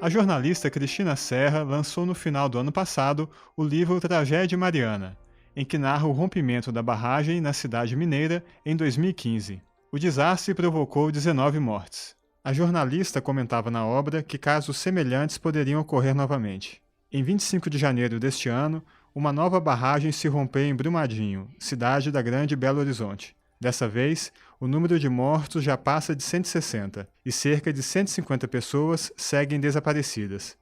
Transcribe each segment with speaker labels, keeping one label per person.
Speaker 1: A jornalista Cristina Serra lançou no final do ano passado o livro Tragédia Mariana, em que narra o rompimento da barragem na cidade mineira em 2015. O desastre provocou 19 mortes. A jornalista comentava na obra que casos semelhantes poderiam ocorrer novamente. Em 25 de janeiro deste ano, uma nova barragem se rompeu em Brumadinho, cidade da Grande Belo Horizonte. Dessa vez, o número de mortos já passa de 160 e cerca de 150 pessoas seguem desaparecidas.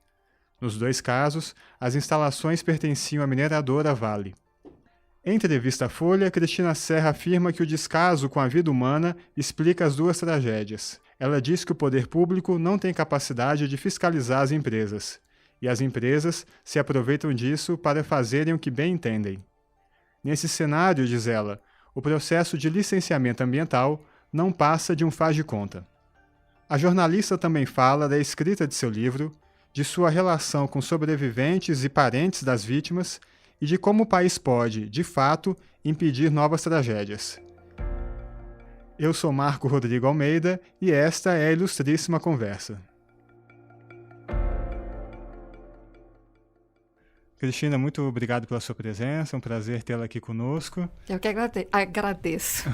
Speaker 1: Nos dois casos, as instalações pertenciam à mineradora Vale. Em entrevista à Folha, Cristina Serra afirma que o descaso com a vida humana explica as duas tragédias. Ela diz que o poder público não tem capacidade de fiscalizar as empresas, e as empresas se aproveitam disso para fazerem o que bem entendem. Nesse cenário, diz ela, o processo de licenciamento ambiental não passa de um faz de conta. A jornalista também fala da escrita de seu livro, de sua relação com sobreviventes e parentes das vítimas e de como o país pode, de fato, impedir novas tragédias. Eu sou Marco Rodrigo Almeida e esta é a Ilustríssima Conversa. Cristina, muito obrigado pela sua presença, é um prazer tê-la aqui conosco.
Speaker 2: Eu que agradeço.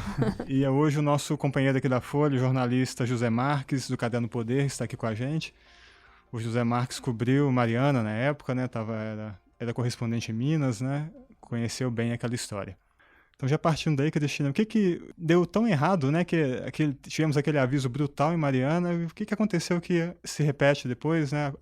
Speaker 1: E hoje o nosso companheiro aqui da Folha, o jornalista José Marques, do Caderno Poder, está aqui com a gente. O José Marques cobriu Mariana na época, né? Era correspondente em Minas, né? Conheceu bem aquela história. Então, já partindo daí, Cristina, o que deu tão errado, né? Que tivemos aquele aviso brutal em Mariana. O que aconteceu que se repete depois, né?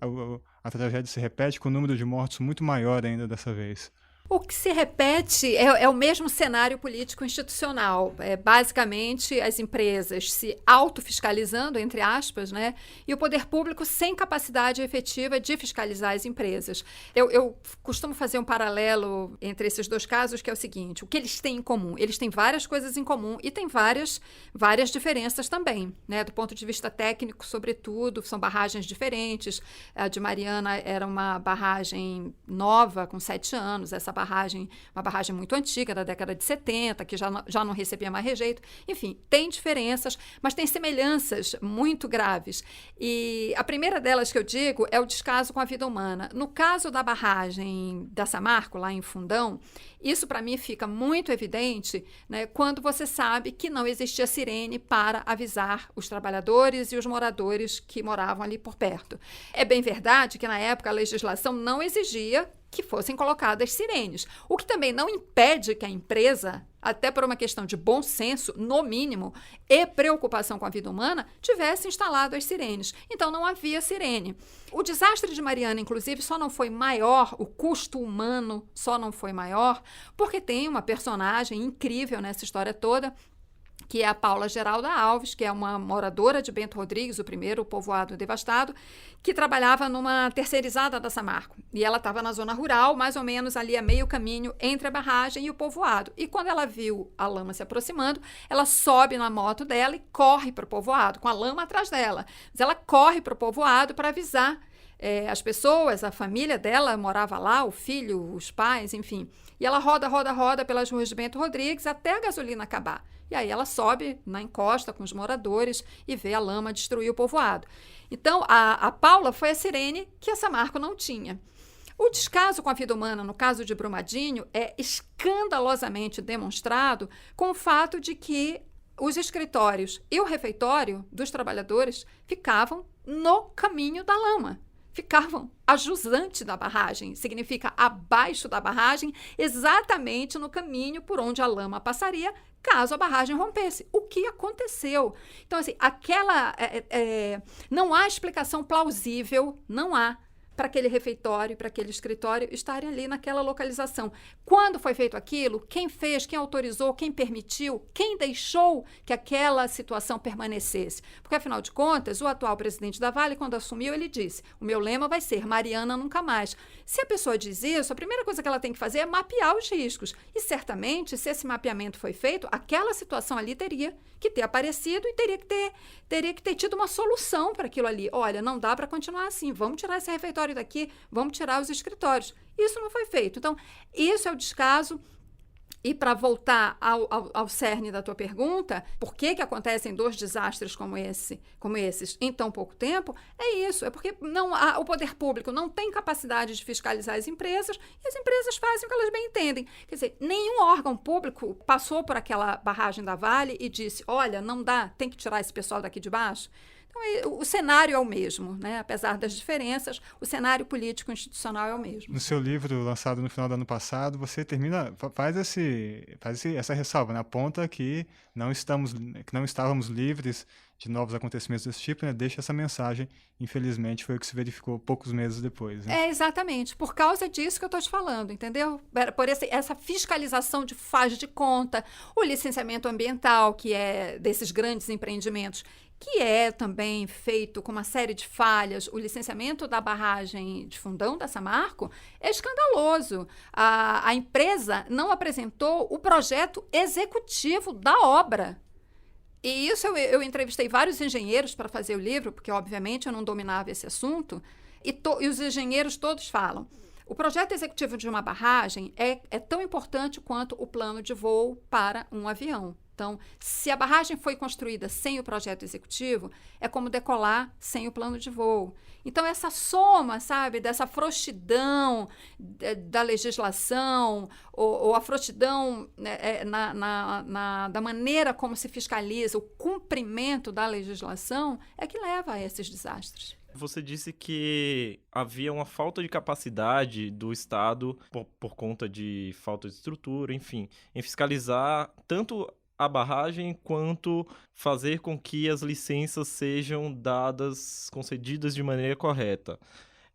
Speaker 1: A tragédia se repete com um número de mortos muito maior ainda dessa vez.
Speaker 2: O que se repete é o mesmo cenário político institucional. Basicamente, as empresas se autofiscalizando, entre aspas, né? E o poder público sem capacidade efetiva de fiscalizar as empresas. Eu costumo fazer um paralelo entre esses dois casos, que é o seguinte: o que eles têm em comum? Eles têm várias coisas em comum e têm várias diferenças também, né? Do ponto de vista técnico, sobretudo, são barragens diferentes. A de Mariana era uma barragem nova, com 7 anos. Essa barragem, uma barragem muito antiga, da década de 70, que já não recebia mais rejeito. Enfim, tem diferenças, mas tem semelhanças muito graves. E a primeira delas que eu digo é o descaso com a vida humana. No caso da barragem da Samarco, lá em Fundão, isso para mim fica muito evidente, né, quando você sabe que não existia sirene para avisar os trabalhadores e os moradores que moravam ali por perto. É bem verdade que na época a legislação não exigia que fossem colocadas sirenes, o que também não impede que a empresa, até por uma questão de bom senso, no mínimo, e preocupação com a vida humana, tivesse instalado as sirenes. Então, não havia sirene. O desastre de Mariana, inclusive, só não foi maior, o custo humano só não foi maior, porque tem uma personagem incrível nessa história toda, que é a Paula Geralda Alves, que é uma moradora de Bento Rodrigues, o primeiro povoado devastado, que trabalhava numa terceirizada da Samarco. E ela estava na zona rural, mais ou menos ali a meio caminho entre a barragem e o povoado. E quando ela viu a lama se aproximando, ela sobe na moto dela e corre para o povoado, com a lama atrás dela. Mas ela corre para o povoado para avisar as pessoas, a família dela morava lá, o filho, os pais, enfim. E ela roda pelas ruas de Bento Rodrigues até a gasolina acabar. E aí ela sobe na encosta com os moradores e vê a lama destruir o povoado. Então, a Paula foi a sirene que a Samarco não tinha. O descaso com a vida humana, no caso de Brumadinho, é escandalosamente demonstrado com o fato de que os escritórios e o refeitório dos trabalhadores ficavam no caminho da lama. Ficavam a jusante da barragem, significa abaixo da barragem, exatamente no caminho por onde a lama passaria, caso a barragem rompesse. O que aconteceu? Então, assim, não há explicação plausível, não há, para aquele refeitório, para aquele escritório estarem ali naquela localização. Quando foi feito aquilo, quem fez, quem autorizou, quem permitiu, quem deixou que aquela situação permanecesse? Porque, afinal de contas, o atual presidente da Vale, quando assumiu, ele disse: o meu lema vai ser Mariana nunca mais. Se a pessoa diz isso, a primeira coisa que ela tem que fazer é mapear os riscos. E, certamente, se esse mapeamento foi feito, aquela situação ali teria que ter aparecido e teria que ter tido uma solução para aquilo ali. Olha, não dá para continuar assim, vamos tirar esse refeitório daqui, vamos tirar os escritórios. Isso não foi feito. Então, isso é o descaso E para voltar ao cerne da tua pergunta, por que acontecem 2 desastres como esses em tão pouco tempo? É isso, é porque o poder público não tem capacidade de fiscalizar as empresas e as empresas fazem o que elas bem entendem. Quer dizer, nenhum órgão público passou por aquela barragem da Vale e disse, olha, não dá, tem que tirar esse pessoal daqui de baixo. Então, o cenário é o mesmo, né? Apesar das diferenças, o cenário político institucional é o mesmo.
Speaker 1: No seu livro, lançado no final do ano passado, você faz essa ressalva, né? Aponta que não estávamos livres de novos acontecimentos desse tipo, né? Deixa essa mensagem, infelizmente, foi o que se verificou poucos meses depois. Né?
Speaker 2: É exatamente, por causa disso que eu estou te falando, entendeu? Por essa fiscalização de faz de conta, o licenciamento ambiental, que é desses grandes empreendimentos, que é também feito com uma série de falhas. O licenciamento da barragem de Fundão da Samarco é escandaloso. A empresa não apresentou o projeto executivo da obra. E isso eu entrevistei vários engenheiros para fazer o livro, porque, obviamente, eu não dominava esse assunto, e os engenheiros todos falam. O projeto executivo de uma barragem é tão importante quanto o plano de voo para um avião. Então, se a barragem foi construída sem o projeto executivo, é como decolar sem o plano de voo. Então, essa soma, sabe, dessa frouxidão da legislação, ou a frouxidão da maneira como se fiscaliza o cumprimento da legislação, é que leva a esses desastres.
Speaker 3: Você disse que havia uma falta de capacidade do Estado, por conta de falta de estrutura, enfim, em fiscalizar tanto a barragem quanto fazer com que as licenças sejam concedidas de maneira correta.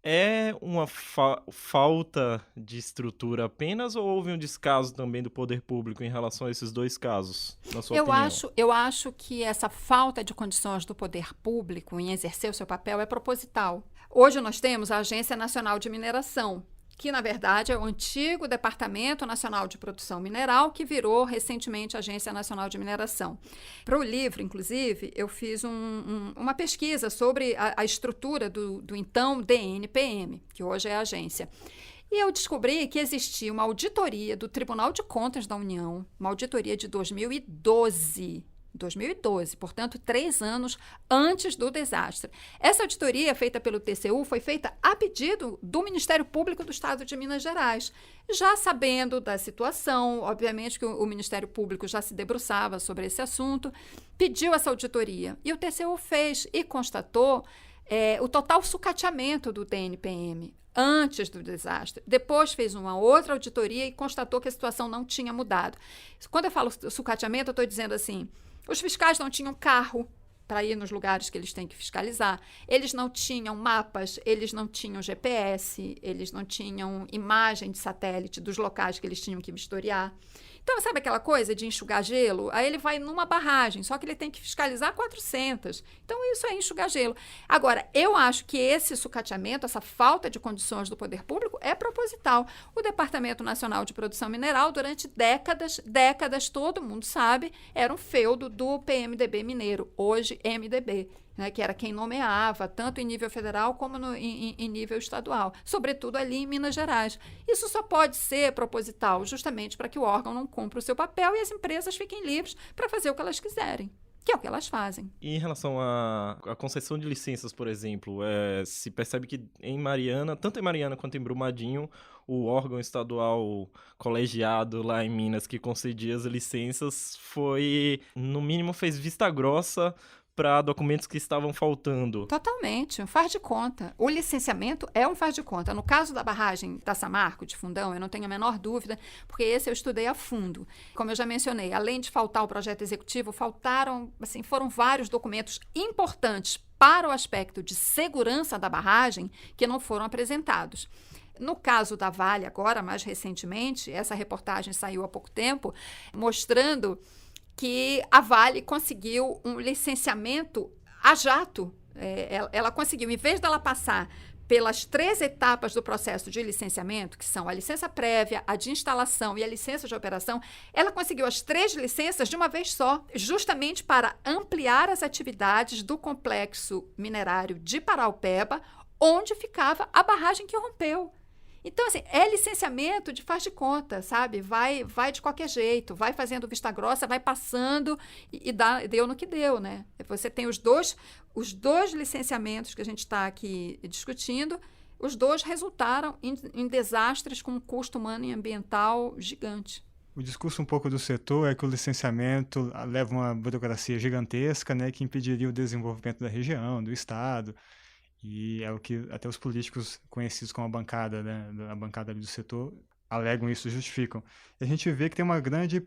Speaker 3: É uma falta de estrutura apenas ou houve um descaso também do poder público em relação a esses 2 casos, na sua opinião?
Speaker 2: Eu acho que essa falta de condições do poder público em exercer o seu papel é proposital. Hoje nós temos a Agência Nacional de Mineração, que, na verdade, é o antigo Departamento Nacional de Produção Mineral, que virou recentemente Agência Nacional de Mineração. Para o livro, inclusive, eu fiz uma pesquisa sobre a estrutura do então DNPM, que hoje é a agência. E eu descobri que existia uma auditoria do Tribunal de Contas da União, uma auditoria de 2012, portanto, 3 anos antes do desastre. Essa auditoria, feita pelo TCU, foi feita a pedido do Ministério Público do Estado de Minas Gerais. Já sabendo da situação, obviamente que o Ministério Público já se debruçava sobre esse assunto, pediu essa auditoria. E o TCU fez e constatou o total sucateamento do DNPM antes do desastre. Depois fez uma outra auditoria e constatou que a situação não tinha mudado. Quando eu falo sucateamento, eu estou dizendo assim, os fiscais não tinham carro para ir nos lugares que eles têm que fiscalizar, eles não tinham mapas, eles não tinham GPS, eles não tinham imagem de satélite dos locais que eles tinham que vistoriar. Então, sabe aquela coisa de enxugar gelo? Aí ele vai numa barragem, só que ele tem que fiscalizar 400. Então, isso é enxugar gelo. Agora, eu acho que esse sucateamento, essa falta de condições do poder público é proposital. O Departamento Nacional de Produção Mineral, durante décadas, todo mundo sabe, era um feudo do PMDB mineiro, hoje MDB. Né, que era quem nomeava, tanto em nível federal como em nível estadual, sobretudo ali em Minas Gerais. Isso só pode ser proposital, justamente para que o órgão não cumpra o seu papel e as empresas fiquem livres para fazer o que elas quiserem, que é o que elas fazem.
Speaker 3: E em relação à concessão de licenças, por exemplo, se percebe que em Mariana, tanto em Mariana quanto em Brumadinho, o órgão estadual colegiado lá em Minas que concedia as licenças no mínimo, fez vista grossa para documentos que estavam faltando.
Speaker 2: Totalmente, um faz de conta. O licenciamento é um faz de conta. No caso da barragem da Samarco, de Fundão, eu não tenho a menor dúvida, porque esse eu estudei a fundo. Como eu já mencionei, além de faltar o projeto executivo, foram vários documentos importantes para o aspecto de segurança da barragem que não foram apresentados. No caso da Vale, agora, mais recentemente, essa reportagem saiu há pouco tempo, mostrando que a Vale conseguiu um licenciamento a jato. Ela conseguiu, em vez dela passar pelas 3 etapas do processo de licenciamento, que são a licença prévia, a de instalação e a licença de operação, ela conseguiu as 3 licenças de uma vez só, justamente para ampliar as atividades do complexo minerário de Paraupeba, onde ficava a barragem que rompeu. Então, assim, é licenciamento de faz de conta, sabe? Vai de qualquer jeito, vai fazendo vista grossa, vai passando e deu no que deu, né? Você tem os dois licenciamentos que a gente está aqui discutindo, os dois resultaram em desastres com um custo humano e ambiental gigante.
Speaker 1: O discurso um pouco do setor é que o licenciamento leva uma burocracia gigantesca, né, que impediria o desenvolvimento da região, do estado, e é o que até os políticos conhecidos como a bancada, né, a bancada ali do setor, alegam isso, justificam. E a gente vê que tem uma grande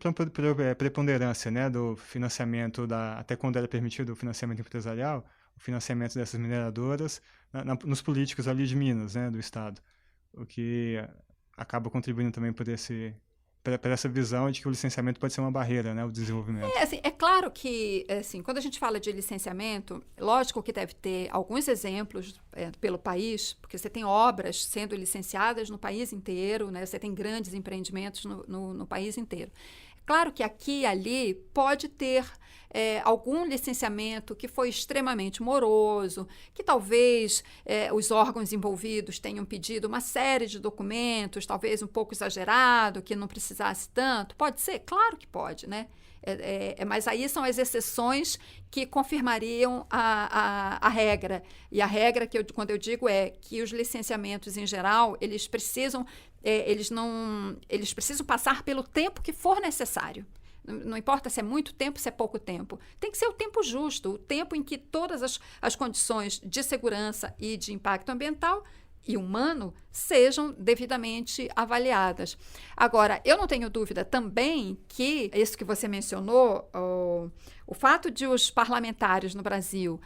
Speaker 1: preponderância, né, do financiamento, até quando era permitido o financiamento empresarial, o financiamento dessas mineradoras nos políticos ali de Minas, né, do estado, o que acaba contribuindo também para essa visão de que o licenciamento pode ser uma barreira, né, ao desenvolvimento.
Speaker 2: Assim, é claro que, assim, quando a gente fala de licenciamento, lógico que deve ter alguns exemplos pelo país, porque você tem obras sendo licenciadas no país inteiro, né, você tem grandes empreendimentos no país inteiro. Claro que aqui e ali pode ter algum licenciamento que foi extremamente moroso, que talvez os órgãos envolvidos tenham pedido uma série de documentos, talvez um pouco exagerado, que não precisasse tanto. Pode ser? Claro que pode, né? Mas aí são as exceções que confirmariam a regra. E a regra, quando eu digo, é que os licenciamentos, em geral, eles precisam passar pelo tempo que for necessário. Não importa se é muito tempo, se é pouco tempo. Tem que ser o tempo justo, o tempo em que todas as condições de segurança e de impacto ambiental e humano sejam devidamente avaliadas. Agora, eu não tenho dúvida também que isso que você mencionou, o fato de os parlamentares no Brasil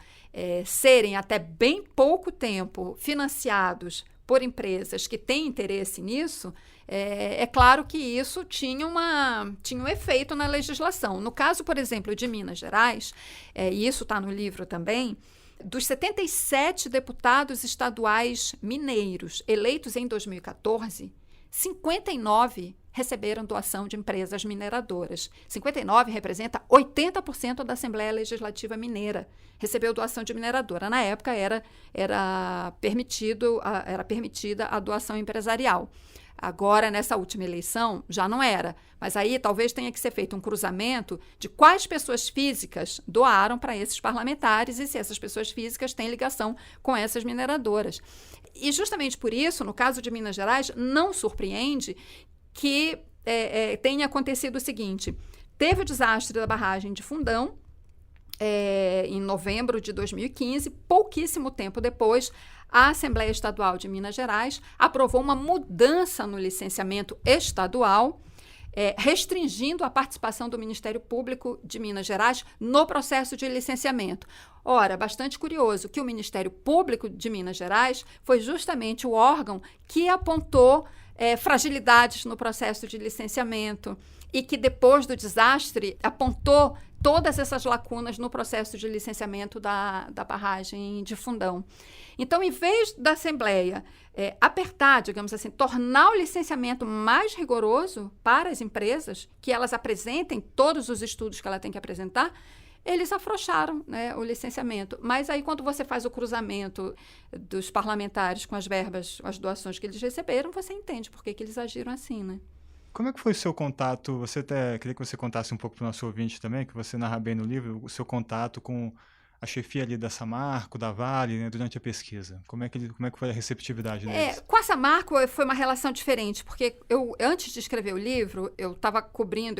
Speaker 2: serem até bem pouco tempo financiados por empresas que têm interesse nisso, é claro que isso tinha um efeito na legislação. No caso, por exemplo, de Minas Gerais, e isso está no livro também, dos 77 deputados estaduais mineiros eleitos em 2014, 59 receberam doação de empresas mineradoras. 59 representa 80% da Assembleia Legislativa Mineira. Recebeu doação de mineradora. Na época era permitida a doação empresarial. Agora, nessa última eleição, já não era. Mas aí talvez tenha que ser feito um cruzamento de quais pessoas físicas doaram para esses parlamentares e se essas pessoas físicas têm ligação com essas mineradoras. E justamente por isso, no caso de Minas Gerais, não surpreende que tenha acontecido o seguinte: teve o desastre da barragem de Fundão, em novembro de 2015, pouquíssimo tempo depois, a Assembleia Estadual de Minas Gerais aprovou uma mudança no licenciamento estadual, restringindo a participação do Ministério Público de Minas Gerais no processo de licenciamento. Ora, bastante curioso que o Ministério Público de Minas Gerais foi justamente o órgão que apontou fragilidades no processo de licenciamento e que depois do desastre apontou todas essas lacunas no processo de licenciamento da barragem de Fundão. Então, em vez da Assembleia apertar, digamos assim, tornar o licenciamento mais rigoroso para as empresas, que elas apresentem todos os estudos que ela tem que apresentar, eles afrouxaram, né, o licenciamento. Mas aí, quando você faz o cruzamento dos parlamentares com as verbas, as doações que eles receberam, você entende por que eles agiram assim, né?
Speaker 1: Como é que foi o seu contato? Queria que você contasse um pouco para o nosso ouvinte também, que você narra bem no livro, o seu contato com a chefia ali da Samarco, da Vale, né, durante a pesquisa. Como é que foi a receptividade deles?
Speaker 2: Com a Samarco foi uma relação diferente, porque antes de escrever o livro, eu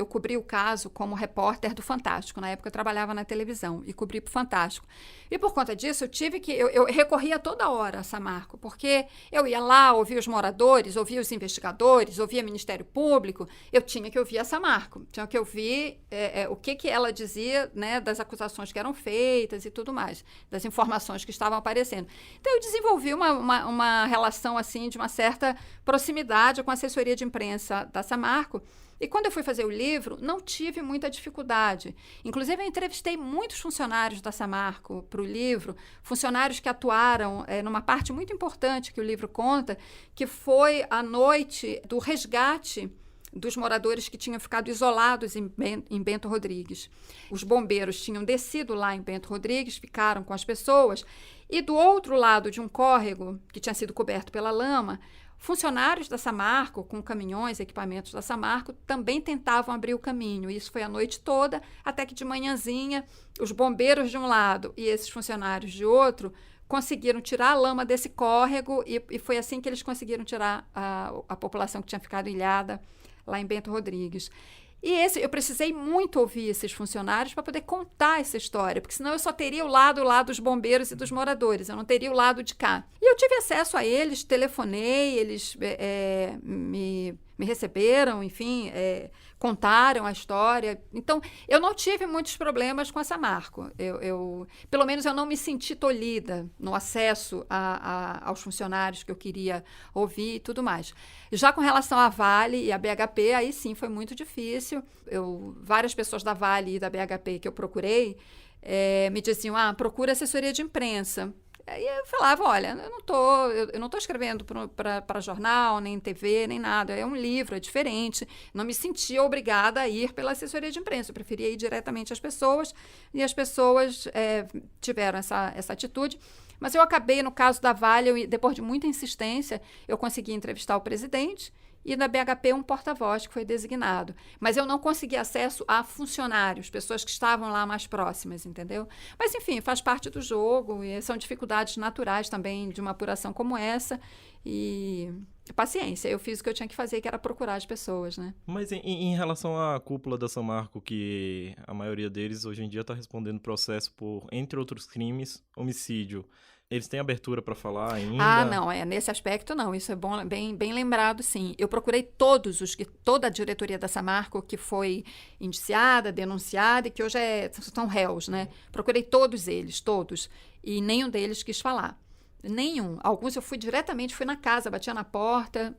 Speaker 2: cobri o caso como repórter do Fantástico. Na época eu trabalhava na televisão e cobri para o Fantástico. E por conta disso, eu recorria toda hora a Samarco, porque eu ia lá, ouvia os moradores, ouvia os investigadores, ouvia o Ministério Público, eu tinha que ouvir a Samarco, tinha que ouvir o que ela dizia, né, das acusações que eram feitas e tudo mais, das informações que estavam aparecendo. Então, eu desenvolvi uma relação, assim, de uma certa proximidade com a assessoria de imprensa da Samarco. E quando eu fui fazer o livro, não tive muita dificuldade. Inclusive, eu entrevistei muitos funcionários da Samarco para o livro, funcionários que atuaram numa parte muito importante que o livro conta, que foi a noite do resgate dos moradores que tinham ficado isolados em Bento Rodrigues. Os bombeiros tinham descido lá em Bento Rodrigues, ficaram com as pessoas, e do outro lado de um córrego, que tinha sido coberto pela lama, Funcionários da Samarco, com caminhões, equipamentos da Samarco, também tentavam abrir o caminho. Isso foi a noite toda, até que de manhãzinha, os bombeiros de um lado e esses funcionários de outro conseguiram tirar a lama desse córrego e foi assim que eles conseguiram tirar a população que tinha ficado ilhada lá em Bento Rodrigues. E eu precisei muito ouvir esses funcionários para poder contar essa história, porque senão eu só teria o lado lá dos bombeiros e dos moradores, eu não teria o lado de cá. E eu tive acesso a eles, telefonei, eles me receberam, enfim, contaram a história. Então, eu não tive muitos problemas com a Samarco. Pelo menos eu não me senti tolhida no acesso aos funcionários que eu queria ouvir e tudo mais. Já com relação à Vale e à BHP, aí sim foi muito difícil. Várias pessoas da Vale e da BHP que eu procurei me diziam, procura assessoria de imprensa. Aí eu falava, olha, eu não tô escrevendo para jornal, nem TV, nem nada. É um livro, é diferente. Não me sentia obrigada a ir pela assessoria de imprensa. Eu preferia ir diretamente às pessoas e as pessoas tiveram essa atitude. Mas eu acabei, no caso da Vale, depois de muita insistência, eu consegui entrevistar o presidente e na BHP um porta-voz que foi designado. Mas eu não consegui acesso a funcionários, pessoas que estavam lá mais próximas, entendeu? Mas, enfim, faz parte do jogo e são dificuldades naturais também de uma apuração como essa e paciência. Eu fiz o que eu tinha que fazer, que era procurar as pessoas, né?
Speaker 3: Mas em relação à cúpula da Samarco, que a maioria deles hoje em dia está respondendo processo por, entre outros crimes, homicídio, eles têm abertura para falar ainda?
Speaker 2: Não, nesse aspecto não, isso é bom, bem lembrado, sim. Eu procurei toda a diretoria da Samarco que foi indiciada, denunciada e que hoje são réus, né? Procurei todos eles, todos, e nenhum deles quis falar. Nenhum. Alguns eu fui na casa, batia na porta,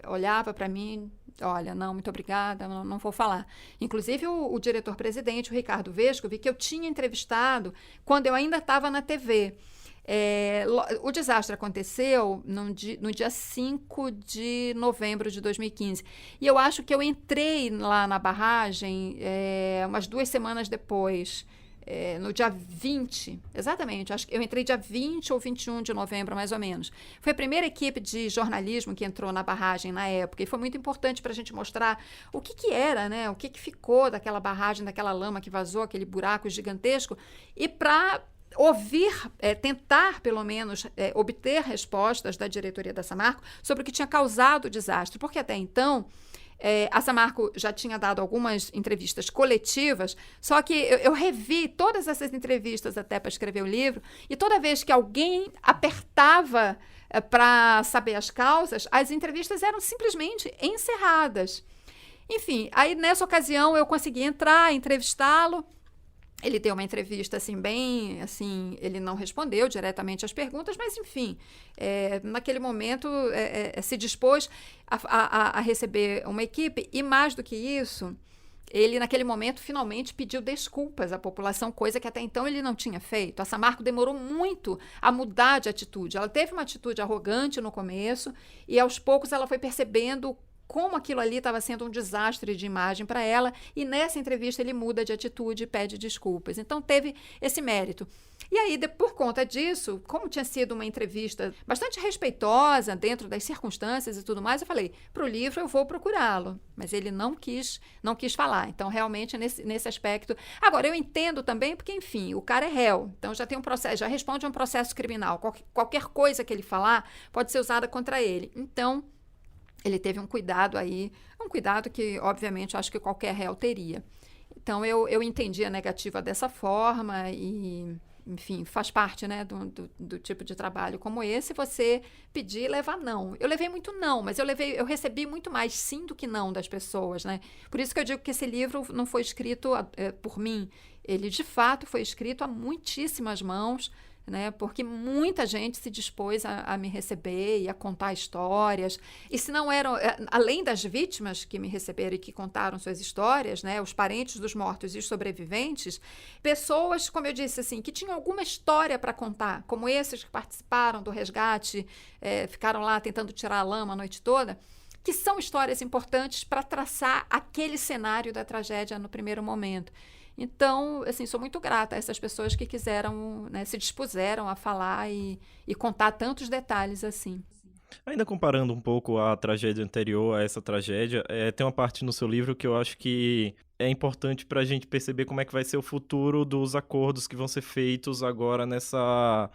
Speaker 2: olhava para mim, olha, não, muito obrigada, não vou falar. Inclusive o diretor-presidente, o Ricardo Vesco, vi que eu tinha entrevistado quando eu ainda estava na TV. O desastre aconteceu no dia 5 de novembro de 2015. E eu acho que eu entrei lá na barragem umas 2 semanas depois, no dia 20, exatamente. Acho que eu entrei dia 20 ou 21 de novembro, mais ou menos. Foi a primeira equipe de jornalismo que entrou na barragem na época. E foi muito importante para a gente mostrar o que era, né? O que ficou daquela barragem, daquela lama que vazou, aquele buraco gigantesco. E para tentar, pelo menos, obter respostas da diretoria da Samarco sobre o que tinha causado o desastre, porque até então a Samarco já tinha dado algumas entrevistas coletivas, só que eu revi todas essas entrevistas até para escrever o livro, e toda vez que alguém apertava para saber as causas, as entrevistas eram simplesmente encerradas. Enfim, aí nessa ocasião eu consegui entrevistá-lo. Ele deu uma entrevista, ele não respondeu diretamente às perguntas, mas, enfim, naquele momento se dispôs a receber uma equipe e, mais do que isso, ele, naquele momento, finalmente pediu desculpas à população, coisa que até então ele não tinha feito. A Samarco demorou muito a mudar de atitude. Ela teve uma atitude arrogante no começo e, aos poucos, ela foi percebendo como aquilo ali estava sendo um desastre de imagem para ela, e nessa entrevista ele muda de atitude e pede desculpas. Então teve esse mérito. E aí, por conta disso, como tinha sido uma entrevista bastante respeitosa dentro das circunstâncias e tudo mais, eu falei, para o livro eu vou procurá-lo. Mas ele não quis falar. Então, realmente, nesse aspecto... Agora, eu entendo também porque, enfim, o cara é réu. Então, já tem um processo, já responde a um processo criminal. Qualquer coisa que ele falar pode ser usada contra ele. Então, ele teve um cuidado aí, um cuidado que, obviamente, eu acho que qualquer réu teria. Então, eu entendi a negativa dessa forma e, enfim, faz parte, né, do tipo de trabalho como esse, você pedir e levar não. Eu levei muito não, mas eu recebi muito mais sim do que não das pessoas, né? Por isso que eu digo que esse livro não foi escrito por mim. Ele, de fato, foi escrito a muitíssimas mãos, né, porque muita gente se dispôs a me receber e a contar histórias. E se não eram, além das vítimas que me receberam e que contaram suas histórias, né, os parentes dos mortos e os sobreviventes, pessoas, como eu disse, assim, que tinham alguma história para contar, como esses que participaram do resgate, ficaram lá tentando tirar a lama a noite toda, que são histórias importantes para traçar aquele cenário da tragédia no primeiro momento. Então, assim, sou muito grata a essas pessoas que quiseram, né, se dispuseram a falar e contar tantos detalhes assim.
Speaker 3: Ainda comparando um pouco a tragédia anterior a essa tragédia, tem uma parte no seu livro que eu acho que é importante para a gente perceber como é que vai ser o futuro dos acordos que vão ser feitos agora nessa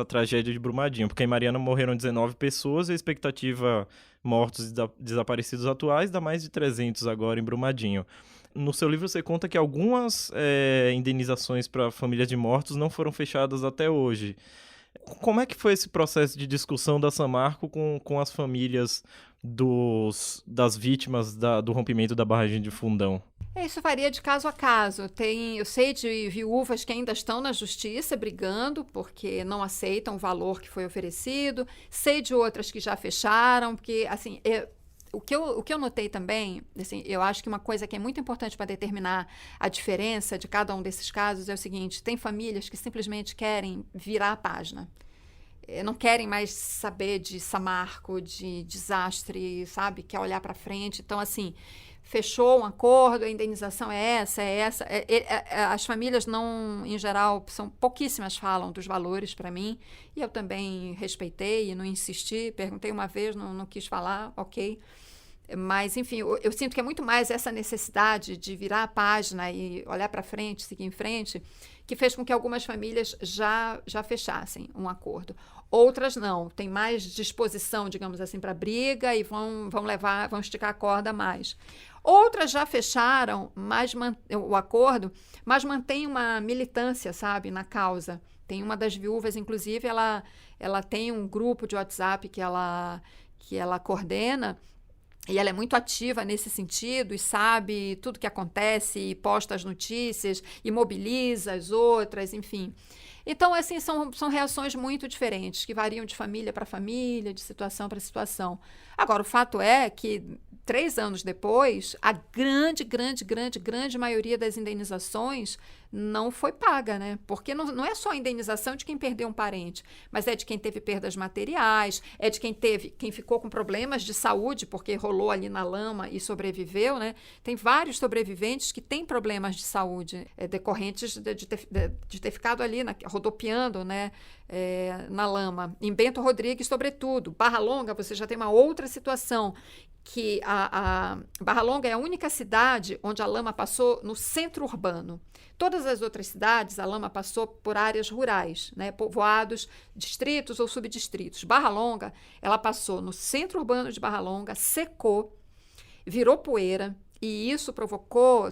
Speaker 3: tragédia de Brumadinho. Porque em Mariana morreram 19 pessoas e a expectativa mortos e desaparecidos atuais dá mais de 300 agora em Brumadinho. No seu livro você conta que algumas indenizações para famílias de mortos não foram fechadas até hoje. Como é que foi esse processo de discussão da Samarco com as famílias das vítimas do rompimento da barragem de Fundão?
Speaker 2: Isso varia de caso a caso. Eu sei de viúvas que ainda estão na justiça brigando porque não aceitam o valor que foi oferecido. Sei de outras que já fecharam, porque assim, o que eu notei também, assim, eu acho que uma coisa que é muito importante para determinar a diferença de cada um desses casos é o seguinte: tem famílias que simplesmente querem virar a página. Não querem mais saber de Samarco, de desastre, sabe? Quer olhar para frente. Então, assim, fechou um acordo, a indenização é essa, é essa. As famílias não, em geral, são pouquíssimas falam dos valores para mim, e eu também respeitei e não insisti, perguntei uma vez, não quis falar, ok. Mas, enfim, eu sinto que é muito mais essa necessidade de virar a página e olhar para frente, seguir em frente, que fez com que algumas famílias já fechassem um acordo. Outras não, têm mais disposição, digamos assim, para briga e vão esticar a corda mais. Outras já fecharam o acordo, mas mantém uma militância, sabe, na causa. Tem uma das viúvas, inclusive, ela tem um grupo de WhatsApp que ela coordena, e ela é muito ativa nesse sentido e sabe tudo que acontece e posta as notícias e mobiliza as outras, enfim. Então, assim, são reações muito diferentes, que variam de família para família, de situação para situação. Agora, o fato é que 3 anos depois, a grande maioria das indenizações não foi paga, né? Porque não é só a indenização de quem perdeu um parente, mas é de quem teve perdas materiais, é de quem ficou com problemas de saúde, porque rolou ali na lama e sobreviveu, né? Tem vários sobreviventes que têm problemas de saúde decorrentes de ter ficado ali rodopiando, né? Na lama. Em Bento Rodrigues, sobretudo. Barra Longa, você já tem uma outra situação, que a Barra Longa é a única cidade onde a lama passou no centro urbano. Todas as outras cidades, a lama passou por áreas rurais, né, povoados, distritos ou subdistritos. Barra Longa, ela passou no centro urbano de Barra Longa, secou, virou poeira, e isso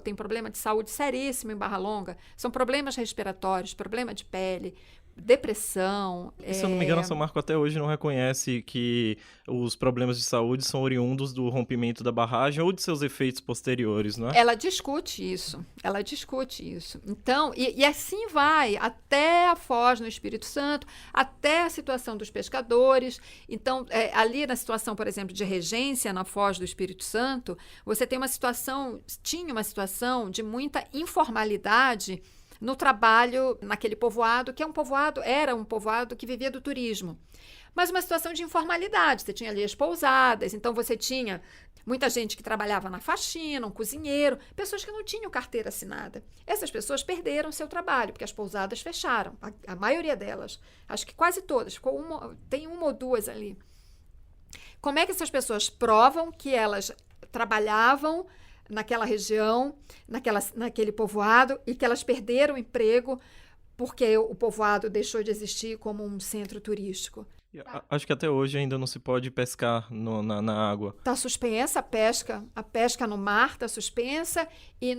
Speaker 2: tem problema de saúde seríssimo em Barra Longa. São problemas respiratórios, problema de pele, depressão.
Speaker 3: Se eu não me engano, a Samarco até hoje não reconhece que os problemas de saúde são oriundos do rompimento da barragem ou de seus efeitos posteriores, não é?
Speaker 2: Ela discute isso. Então, e assim vai até a Foz no Espírito Santo, até a situação dos pescadores. Então, ali na situação, por exemplo, de regência na Foz do Espírito Santo, você tinha uma situação de muita informalidade no trabalho naquele povoado, que era um povoado que vivia do turismo. Mas uma situação de informalidade. Você tinha ali as pousadas, então você tinha muita gente que trabalhava na faxina, um cozinheiro, pessoas que não tinham carteira assinada. Essas pessoas perderam seu trabalho, porque as pousadas fecharam, a maioria delas. Acho que quase todas, tem uma ou duas ali. Como é que essas pessoas provam que elas trabalhavam naquela região, naquele povoado, e que elas perderam o emprego porque o povoado deixou de existir como um centro turístico?
Speaker 3: Acho que até hoje ainda não se pode pescar na água.
Speaker 2: Está suspensa a pesca no mar está suspensa, e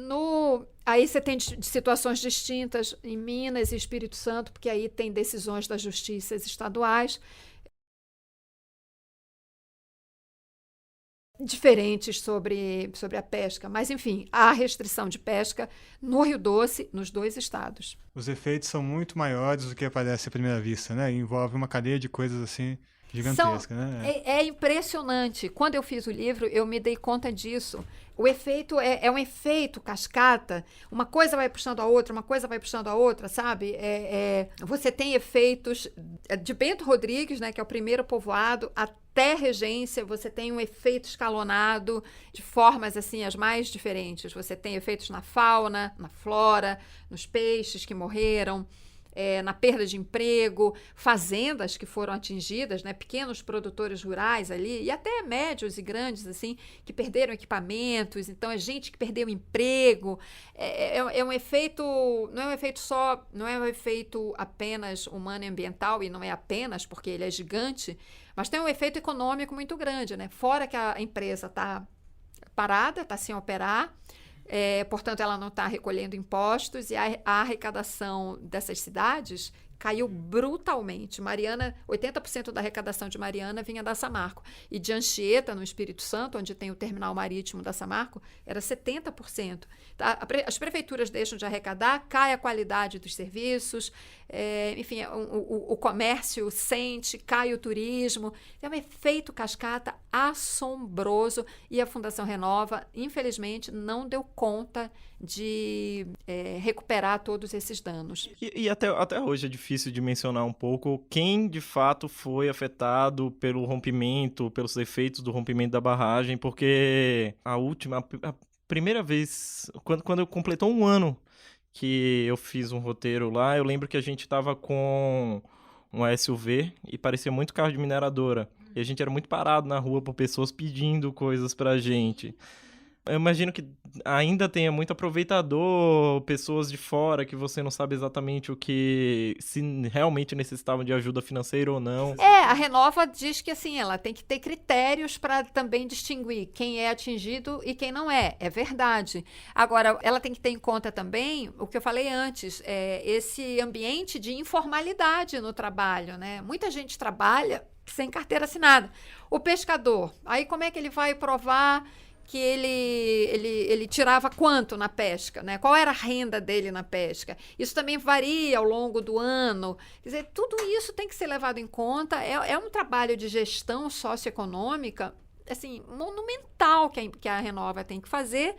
Speaker 2: aí você tem situações distintas em Minas e Espírito Santo, porque aí tem decisões das justiças estaduais diferentes sobre a pesca, mas enfim, há restrição de pesca no Rio Doce, nos 2 estados.
Speaker 1: Os efeitos são muito maiores do que parece à primeira vista, né? Envolve uma cadeia de coisas assim gigantesca, né?
Speaker 2: É impressionante. Quando eu fiz o livro, eu me dei conta disso. O efeito é um efeito cascata. Uma coisa vai puxando a outra, sabe? Você tem efeitos de Bento Rodrigues, né, que é o primeiro povoado, até Regência, você tem um efeito escalonado de formas assim as mais diferentes. Você tem efeitos na fauna, na flora, nos peixes que morreram. na perda de emprego, fazendas que foram atingidas, né, pequenos produtores rurais ali, e até médios e grandes, assim, que perderam equipamentos, então é gente que perdeu emprego, é um efeito, não é um efeito apenas humano e ambiental, e não é apenas porque ele é gigante, mas tem um efeito econômico muito grande, né, fora que a empresa está parada, está sem operar, portanto, ela não está recolhendo impostos e a arrecadação dessas cidades caiu brutalmente. Mariana, 80% da arrecadação de Mariana vinha da Samarco. E de Anchieta, no Espírito Santo, onde tem o terminal marítimo da Samarco, era 70%. As prefeituras deixam de arrecadar, cai a qualidade dos serviços, enfim, o comércio sente, cai o turismo. É um efeito cascata assombroso e a Fundação Renova, infelizmente, não deu conta de recuperar todos esses danos.
Speaker 3: E até hoje é difícil de mencionar um pouco quem de fato foi afetado pelo rompimento, pelos efeitos do rompimento da barragem, porque a primeira vez, quando eu completou um ano que eu fiz um roteiro lá, eu lembro que a gente tava com um SUV e parecia muito carro de mineradora. E a gente era muito parado na rua por pessoas pedindo coisas pra gente. Eu imagino que ainda tenha muito aproveitador, pessoas de fora que você não sabe exatamente se realmente necessitavam de ajuda financeira ou não.
Speaker 2: A Renova diz que assim, ela tem que ter critérios para também distinguir quem é atingido e quem não é. É verdade. Agora, ela tem que ter em conta também o que eu falei antes, esse ambiente de informalidade no trabalho, né? Muita gente trabalha sem carteira assinada. O pescador, aí como é que ele vai provar que ele tirava quanto na pesca, né? Qual era a renda dele na pesca? Isso também varia ao longo do ano. Quer dizer, tudo isso tem que ser levado em conta. É um trabalho de gestão socioeconômica, assim, monumental que a Renova tem que fazer.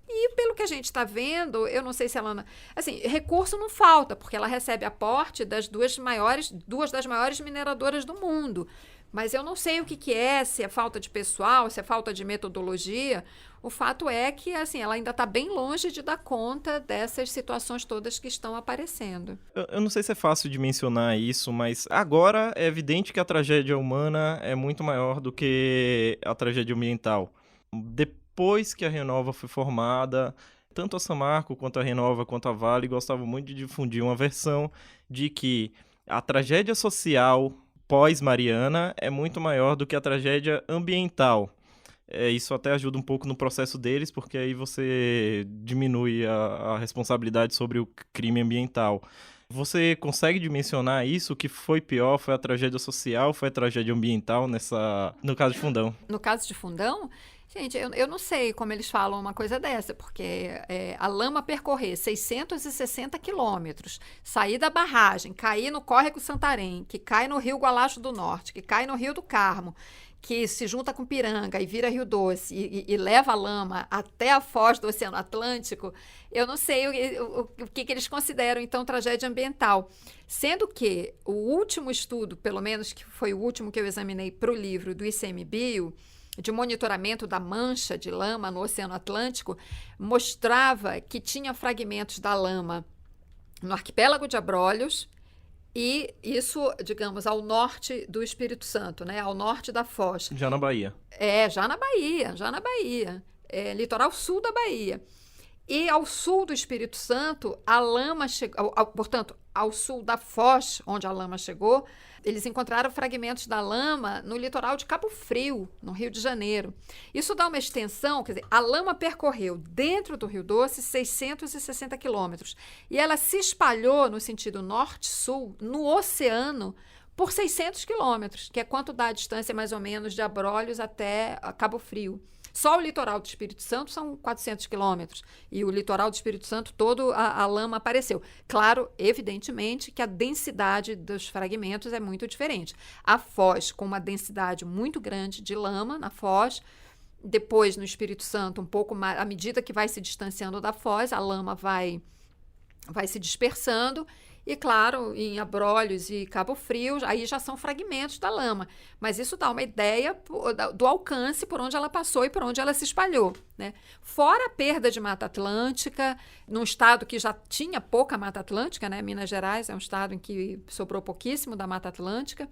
Speaker 2: E pelo que a gente está vendo, eu não sei se ela... Assim, recurso não falta, porque ela recebe aporte das duas das maiores mineradoras do mundo. Mas eu não sei o que é, se é falta de pessoal, se é falta de metodologia. O fato é que assim, ela ainda está bem longe de dar conta dessas situações todas que estão aparecendo.
Speaker 3: Eu não sei se é fácil de mencionar isso, mas agora é evidente que a tragédia humana é muito maior do que a tragédia ambiental. Depois que a Renova foi formada, tanto a Samarco quanto a Renova quanto a Vale gostavam muito de difundir uma versão de que a tragédia social pós-Mariana é muito maior do que a tragédia ambiental. Isso até ajuda um pouco no processo deles, porque aí você diminui a responsabilidade sobre o crime ambiental. Você consegue dimensionar isso? O que foi pior? Foi a tragédia social? Foi a tragédia ambiental no caso de Fundão?
Speaker 2: No caso de Fundão, gente, eu não sei como eles falam uma coisa dessa, porque a lama percorrer 660 quilômetros, sair da barragem, cair no Córrego Santarém, que cai no Rio Gualacho do Norte, que cai no Rio do Carmo, que se junta com Piranga e vira Rio Doce e leva a lama até a foz do Oceano Atlântico, eu não sei o que eles consideram, então, tragédia ambiental. Sendo que o último estudo, pelo menos que foi o último que eu examinei para o livro do ICMBio, de monitoramento da mancha de lama no Oceano Atlântico, mostrava que tinha fragmentos da lama no arquipélago de Abrolhos, e isso, digamos, ao norte do Espírito Santo, né? Ao norte da Foz.
Speaker 3: Já na Bahia.
Speaker 2: Já na Bahia. Litoral sul da Bahia. E ao sul do Espírito Santo, a lama chegou, portanto, ao sul da Foz, onde a lama chegou, eles encontraram fragmentos da lama no litoral de Cabo Frio, no Rio de Janeiro. Isso dá uma extensão, quer dizer, a lama percorreu dentro do Rio Doce 660 quilômetros e ela se espalhou no sentido norte-sul, no oceano, por 600 quilômetros, que é quanto dá a distância mais ou menos de Abrolhos até Cabo Frio. Só o litoral do Espírito Santo são 400 quilômetros e o litoral do Espírito Santo todo a lama apareceu. Claro, evidentemente, que a densidade dos fragmentos é muito diferente. A Foz, com uma densidade muito grande de lama na Foz, depois no Espírito Santo, um pouco mais, à medida que vai se distanciando da Foz, a lama vai se dispersando E, claro, em Abrolhos e Cabo Frio, aí já são fragmentos da lama. Mas isso dá uma ideia do alcance por onde ela passou e por onde ela se espalhou, né? Fora a perda de Mata Atlântica, num estado que já tinha pouca Mata Atlântica, né? Minas Gerais é um estado em que sobrou pouquíssimo da Mata Atlântica,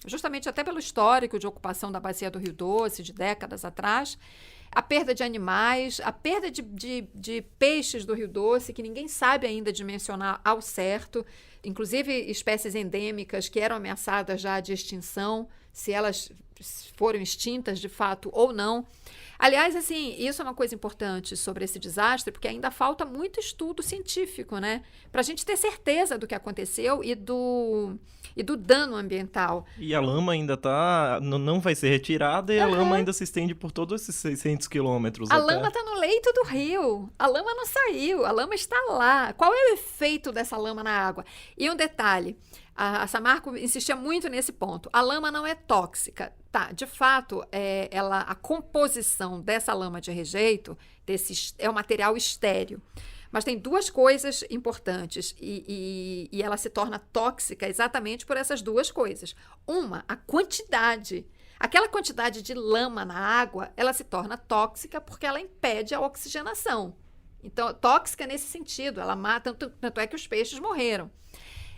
Speaker 2: justamente até pelo histórico de ocupação da bacia do Rio Doce, de décadas atrás. A perda de animais, a perda de peixes do Rio Doce, que ninguém sabe ainda dimensionar ao certo, inclusive espécies endêmicas que eram ameaçadas já de extinção, se elas foram extintas de fato ou não. Aliás, assim, isso é uma coisa importante sobre esse desastre, porque ainda falta muito estudo científico, né? Para a gente ter certeza do que aconteceu e do dano ambiental.
Speaker 3: E a lama ainda não vai ser retirada e a lama ainda se estende por todos esses 600 quilômetros.
Speaker 2: A lama está no leito do rio. A lama não saiu, a lama está lá. Qual é o efeito dessa lama na água? E um detalhe, a Samarco insistia muito nesse ponto. A lama não é tóxica. Tá, de fato, a composição dessa lama de rejeito é um material estéril. Mas tem duas coisas importantes e ela se torna tóxica exatamente por essas duas coisas. Uma, a quantidade. Aquela quantidade de lama na água, ela se torna tóxica porque ela impede a oxigenação. Então, tóxica nesse sentido, ela mata, tanto é que os peixes morreram.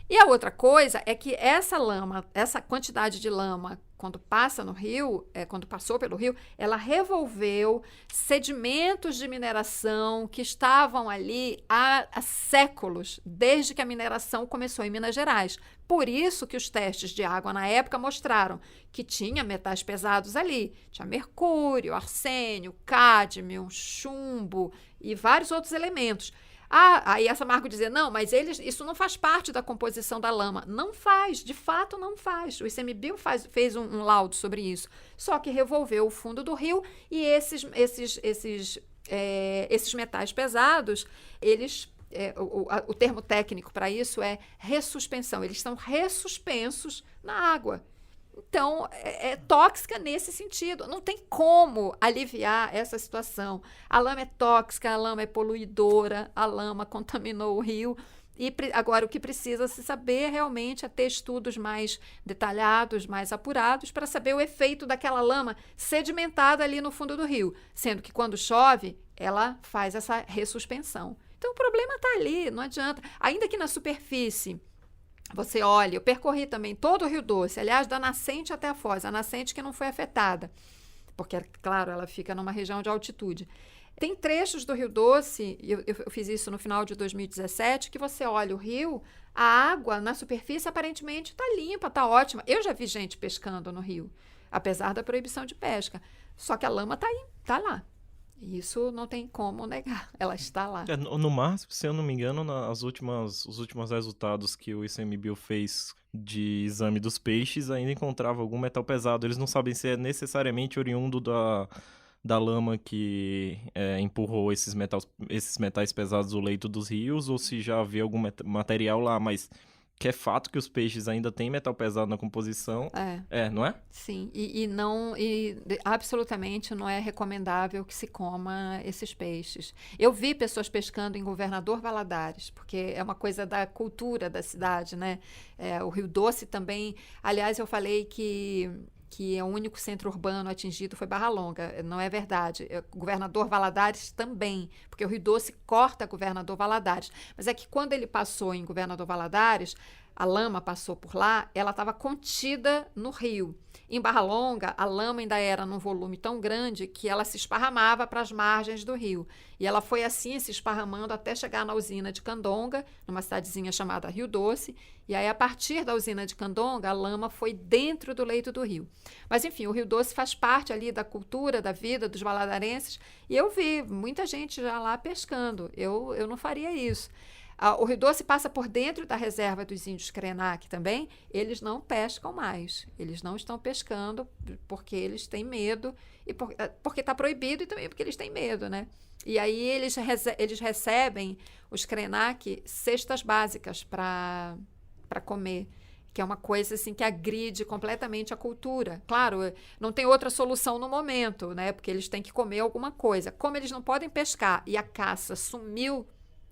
Speaker 2: E a outra coisa é que essa lama, essa quantidade de lama, quando passa no rio, quando passou pelo rio, ela revolveu sedimentos de mineração que estavam ali há séculos, desde que a mineração começou em Minas Gerais. Por isso que os testes de água na época mostraram que tinha metais pesados ali. Tinha mercúrio, arsênio, cádmio, chumbo e vários outros elementos. Aí a Samarco dizia, não, mas isso não faz parte da composição da lama. Não faz, de fato não faz. O ICMBio fez um laudo sobre isso. Só que revolveu o fundo do rio e esses metais pesados, o termo técnico para isso é ressuspensão. Eles estão ressuspensos na água. Então, é tóxica nesse sentido. Não tem como aliviar essa situação. A lama é tóxica, a lama é poluidora, a lama contaminou o rio. E agora o que precisa se saber realmente é ter estudos mais detalhados, mais apurados, para saber o efeito daquela lama sedimentada ali no fundo do rio. Sendo que quando chove, ela faz essa ressuspensão. Então, o problema está ali, não adianta. Ainda que na superfície, você olha, eu percorri também todo o Rio Doce, aliás, da nascente até a foz, a nascente que não foi afetada, porque, claro, ela fica numa região de altitude. Tem trechos do Rio Doce, eu fiz isso no final de 2017, que você olha o rio, a água na superfície aparentemente está limpa, está ótima. Eu já vi gente pescando no rio, apesar da proibição de pesca, só que a lama está aí, está lá. Isso não tem como negar, ela está lá.
Speaker 3: No mar, se eu não me engano, os últimos resultados que o ICMBio fez de exame dos peixes ainda encontrava algum metal pesado. Eles não sabem se é necessariamente oriundo da lama que empurrou esses metais pesados do leito dos rios ou se já havia algum material lá, mas que é fato que os peixes ainda têm metal pesado na composição. Não é?
Speaker 2: Sim, e absolutamente não é recomendável que se coma esses peixes. Eu vi pessoas pescando em Governador Valadares, porque é uma coisa da cultura da cidade, né? O Rio Doce também, aliás, eu falei que o único centro urbano atingido foi Barra Longa. Não é verdade. Governador Valadares também, porque o Rio Doce corta Governador Valadares. Mas é que quando ele passou em Governador Valadares, a lama passou por lá, ela estava contida no rio. Em Barra Longa, a lama ainda era num volume tão grande que ela se esparramava para as margens do rio. E ela foi assim se esparramando até chegar na usina de Candonga, numa cidadezinha chamada Rio Doce. E aí, a partir da usina de Candonga, a lama foi dentro do leito do rio. Mas, enfim, o Rio Doce faz parte ali da cultura, da vida dos valadarenses. E eu vi muita gente já lá pescando. Eu não faria isso. O Rio Doce passa por dentro da reserva dos índios Krenak também. Eles não pescam mais. Eles não estão pescando porque eles têm medo, e porque está proibido e também porque eles têm medo, né? E aí eles recebem, os Krenak, cestas básicas para comer, que é uma coisa assim que agride completamente a cultura. Claro, não tem outra solução no momento, né? Porque eles têm que comer alguma coisa. Como eles não podem pescar e a caça sumiu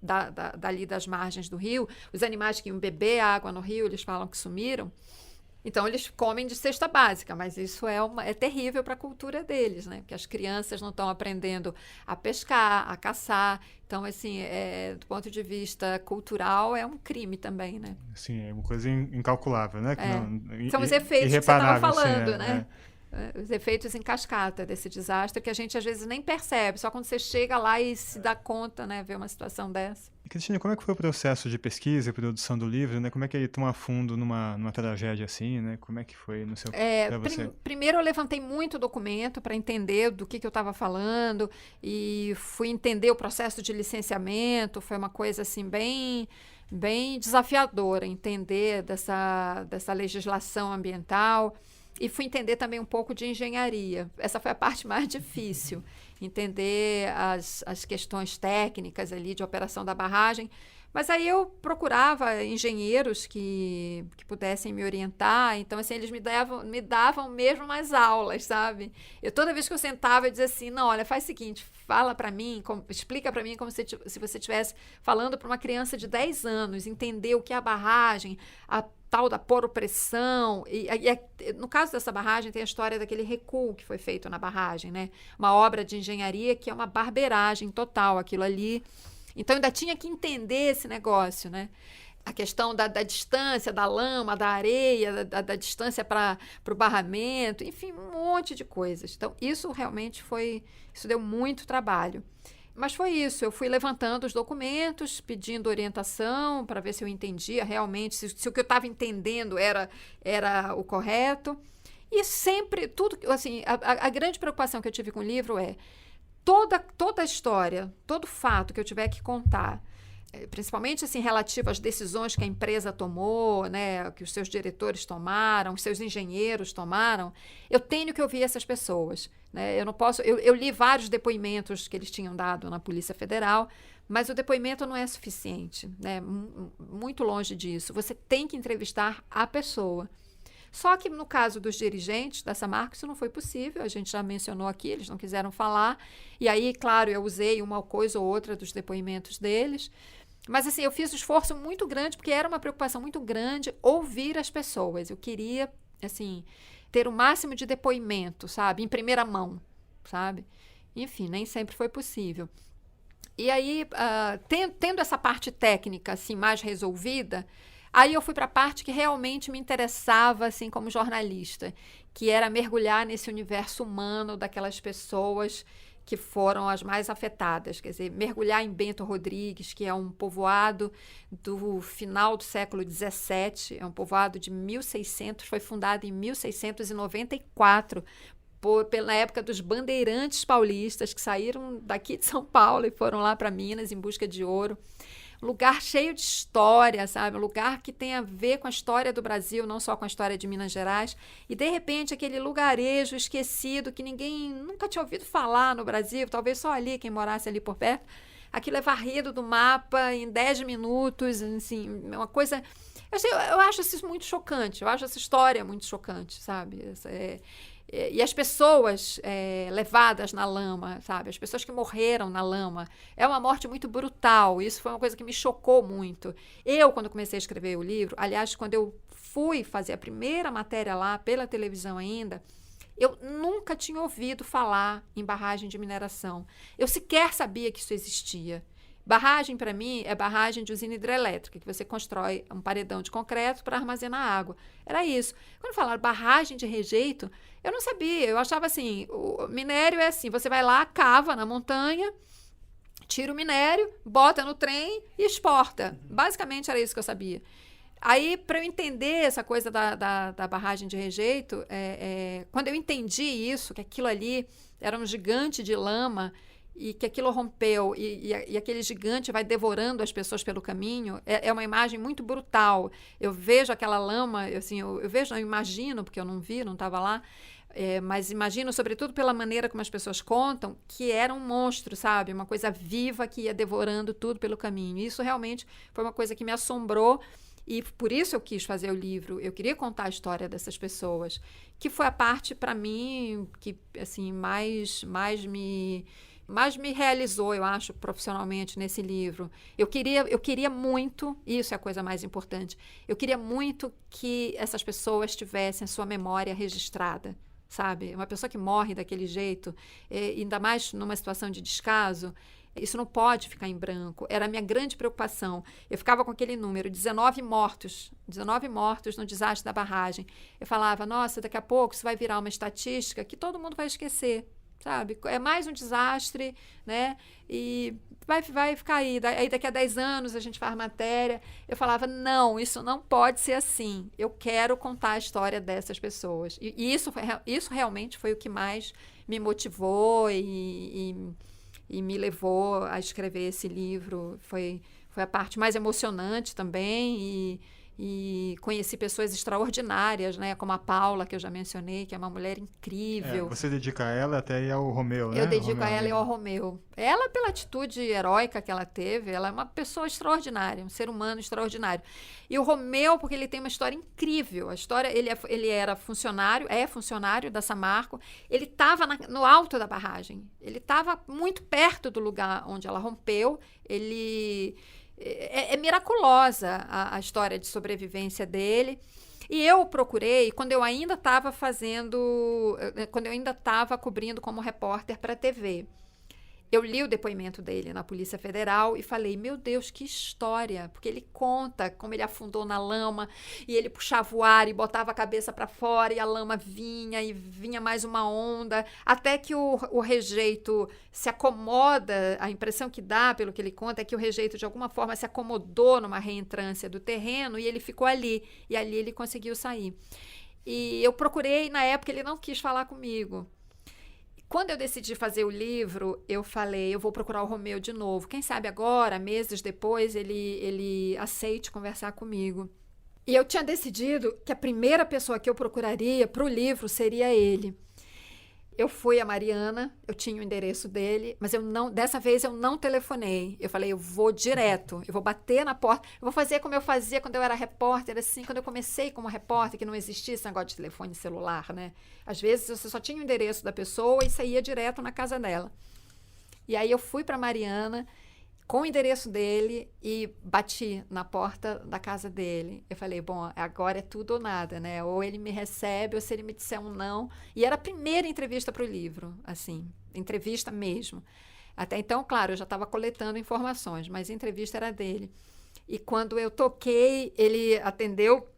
Speaker 2: dali das margens do rio, os animais que iam beber água no rio, eles falam que sumiram. Então, eles comem de cesta básica, mas isso é terrível para a cultura deles, né? Porque as crianças não estão aprendendo a pescar, a caçar. Então, assim, do ponto de vista cultural, é um crime também, né?
Speaker 1: Sim, é uma coisa incalculável, né?
Speaker 2: São os efeitos que você estava falando,
Speaker 1: sim,
Speaker 2: né? Os efeitos em cascata desse desastre que a gente, às vezes, nem percebe. Só quando você chega lá e se dá conta, né? Ver uma situação dessa.
Speaker 1: E, Cristina, como é que foi o processo de pesquisa e produção do livro, né? Como é que ele toma fundo numa tragédia assim, né? Como é que foi no seu para você?
Speaker 2: Primeiro eu levantei muito documento para entender do que eu estava falando e fui entender o processo de licenciamento. Foi uma coisa assim bem desafiadora entender dessa legislação ambiental. E fui entender também um pouco de engenharia. Essa foi a parte mais difícil, entender as questões técnicas ali de operação da barragem. Mas aí eu procurava engenheiros que pudessem me orientar. Então, assim, eles me davam mesmo umas aulas, sabe? Toda vez que eu sentava, eu dizia assim, não, olha, faz o seguinte, fala para mim, explica para mim como se você estivesse falando para uma criança de 10 anos, entender o que é a barragem, a tal da poropressão. No caso dessa barragem, tem a história daquele recuo que foi feito na barragem, né? Uma obra de engenharia que é uma barbeiragem total, aquilo ali. Então, ainda tinha que entender esse negócio, né? A questão da distância, da lama, da areia, da distância para o barramento, enfim, um monte de coisas. Então, isso realmente isso deu muito trabalho. Mas foi isso, eu fui levantando os documentos, pedindo orientação para ver se eu entendia realmente, se o que eu estava entendendo era o correto. E sempre, tudo, assim, a grande preocupação que eu tive com o livro é toda a história, todo fato que eu tiver que contar, principalmente assim, relativo às decisões que a empresa tomou, né, que os seus diretores tomaram, os seus engenheiros tomaram, eu tenho que ouvir essas pessoas. Né? Eu não posso. Eu li vários depoimentos que eles tinham dado na Polícia Federal, mas o depoimento não é suficiente, né? Muito longe disso. Você tem que entrevistar a pessoa. Só que no caso dos dirigentes da Samarco, isso não foi possível, a gente já mencionou aqui, eles não quiseram falar. E aí, claro, eu usei uma coisa ou outra dos depoimentos deles. Mas, assim, eu fiz um esforço muito grande, porque era uma preocupação muito grande ouvir as pessoas. Eu queria, assim, ter o máximo de depoimento, sabe? Em primeira mão, sabe? Enfim, nem sempre foi possível. E aí, tendo essa parte técnica, assim, mais resolvida, aí eu fui para a parte que realmente me interessava, assim, como jornalista, que era mergulhar nesse universo humano daquelas pessoas que foram as mais afetadas, quer dizer, mergulhar em Bento Rodrigues, que é um povoado do final do século XVII, é um povoado de 1600, foi fundado em 1694, pela época dos bandeirantes paulistas, que saíram daqui de São Paulo e foram lá para Minas em busca de ouro. Lugar cheio de história, sabe? Um lugar que tem a ver com a história do Brasil, não só com a história de Minas Gerais. E, de repente, aquele lugarejo esquecido que ninguém nunca tinha ouvido falar no Brasil, talvez só ali, quem morasse ali por perto. Aquilo é varrido do mapa em 10 minutos, assim, uma coisa... Eu acho isso muito chocante, eu acho essa história muito chocante, sabe? E as pessoas levadas na lama, sabe? As pessoas que morreram na lama. É uma morte muito brutal. Isso foi uma coisa que me chocou muito. Quando comecei a escrever o livro, aliás, quando eu fui fazer a primeira matéria lá, pela televisão ainda, eu nunca tinha ouvido falar em barragem de mineração. Eu sequer sabia que isso existia. Barragem, para mim, é barragem de usina hidrelétrica, que você constrói um paredão de concreto para armazenar água. Era isso. Quando falaram barragem de rejeito, eu não sabia. Eu achava assim, o minério é assim, você vai lá, cava na montanha, tira o minério, bota no trem e exporta. Basicamente era isso que eu sabia. Aí, para eu entender essa coisa da barragem de rejeito, quando eu entendi isso, que aquilo ali era um gigante de lama, e que aquilo rompeu e aquele gigante vai devorando as pessoas pelo caminho, é uma imagem muito brutal. Eu vejo aquela lama, assim, eu vejo, não imagino, porque eu não vi, não estava lá, mas imagino, sobretudo pela maneira como as pessoas contam, que era um monstro, sabe? Uma coisa viva que ia devorando tudo pelo caminho. Isso realmente foi uma coisa que me assombrou e por isso eu quis fazer o livro. Eu queria contar a história dessas pessoas, que foi a parte, para mim, que assim, mais me mais me realizou, eu acho, profissionalmente nesse livro. Eu queria muito, isso é a coisa mais importante, eu queria muito que essas pessoas tivessem a sua memória registrada, sabe? Uma pessoa que morre daquele jeito, ainda mais numa situação de descaso, isso não pode ficar em branco. Era a minha grande preocupação. Eu ficava com aquele número, 19 mortos no desastre da barragem. Eu falava, nossa, daqui a pouco isso vai virar uma estatística que todo mundo vai esquecer, sabe? É mais um desastre, né? E vai ficar aí. Aí daqui a 10 anos a gente faz matéria. Eu falava, não, isso não pode ser assim. Eu quero contar a história dessas pessoas. E isso realmente foi o que mais me motivou e me levou a escrever esse livro. Foi a parte mais emocionante também, e conheci pessoas extraordinárias, né? Como a Paula, que eu já mencionei, que é uma mulher incrível.
Speaker 1: Você dedica a ela até ao Romeu, né?
Speaker 2: Eu dedico a ela e ao Romeu. Ela, pela atitude heróica que ela teve, ela é uma pessoa extraordinária, um ser humano extraordinário. E o Romeu, porque ele tem uma história incrível. A história, ele era funcionário, é funcionário da Samarco. Ele estava no alto da barragem. Ele estava muito perto do lugar onde ela rompeu. É miraculosa a história de sobrevivência dele. E eu procurei, quando eu ainda estava cobrindo como repórter para a TV. Eu li o depoimento dele na Polícia Federal e falei, meu Deus, que história, porque ele conta como ele afundou na lama e ele puxava o ar e botava a cabeça para fora e a lama vinha e vinha mais uma onda, até que o rejeito se acomoda. A impressão que dá, pelo que ele conta, é que o rejeito de alguma forma se acomodou numa reentrância do terreno e ele ficou ali, e ali ele conseguiu sair. E eu procurei, na época ele não quis falar comigo. Quando eu decidi fazer o livro, eu falei, eu vou procurar o Romeu de novo. Quem sabe agora, meses depois, ele aceite conversar comigo. E eu tinha decidido que a primeira pessoa que eu procuraria para o livro seria ele. Eu fui a Mariana, eu tinha o endereço dele, mas dessa vez eu não telefonei. Eu falei, eu vou direto, eu vou bater na porta, eu vou fazer como eu fazia quando eu era repórter, assim, quando eu comecei como repórter, que não existia esse negócio de telefone celular, né? Às vezes você só tinha o endereço da pessoa e saía direto na casa dela. E aí eu fui para Mariana com o endereço dele e bati na porta da casa dele. Eu falei, bom, agora é tudo ou nada, né? Ou ele me recebe, ou se ele me disser um não. E era a primeira entrevista para o livro, assim, entrevista mesmo. Até então, claro, eu já estava coletando informações, mas a entrevista era dele. E quando eu toquei, ele atendeu.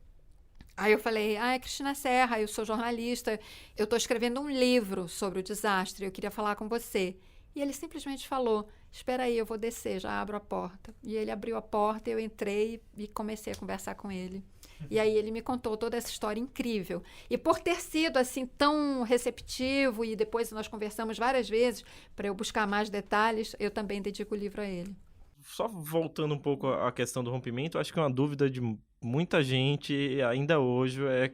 Speaker 2: Aí eu falei, é Cristina Serra, eu sou jornalista, eu estou escrevendo um livro sobre o desastre, eu queria falar com você. E ele simplesmente falou, espera aí, eu vou descer, já abro a porta. E ele abriu a porta, eu entrei e comecei a conversar com ele. E aí ele me contou toda essa história incrível. E por ter sido assim tão receptivo, e depois nós conversamos várias vezes, para eu buscar mais detalhes, eu também dedico o livro a ele.
Speaker 3: Só voltando um pouco à questão do rompimento, acho que uma dúvida de muita gente ainda hoje é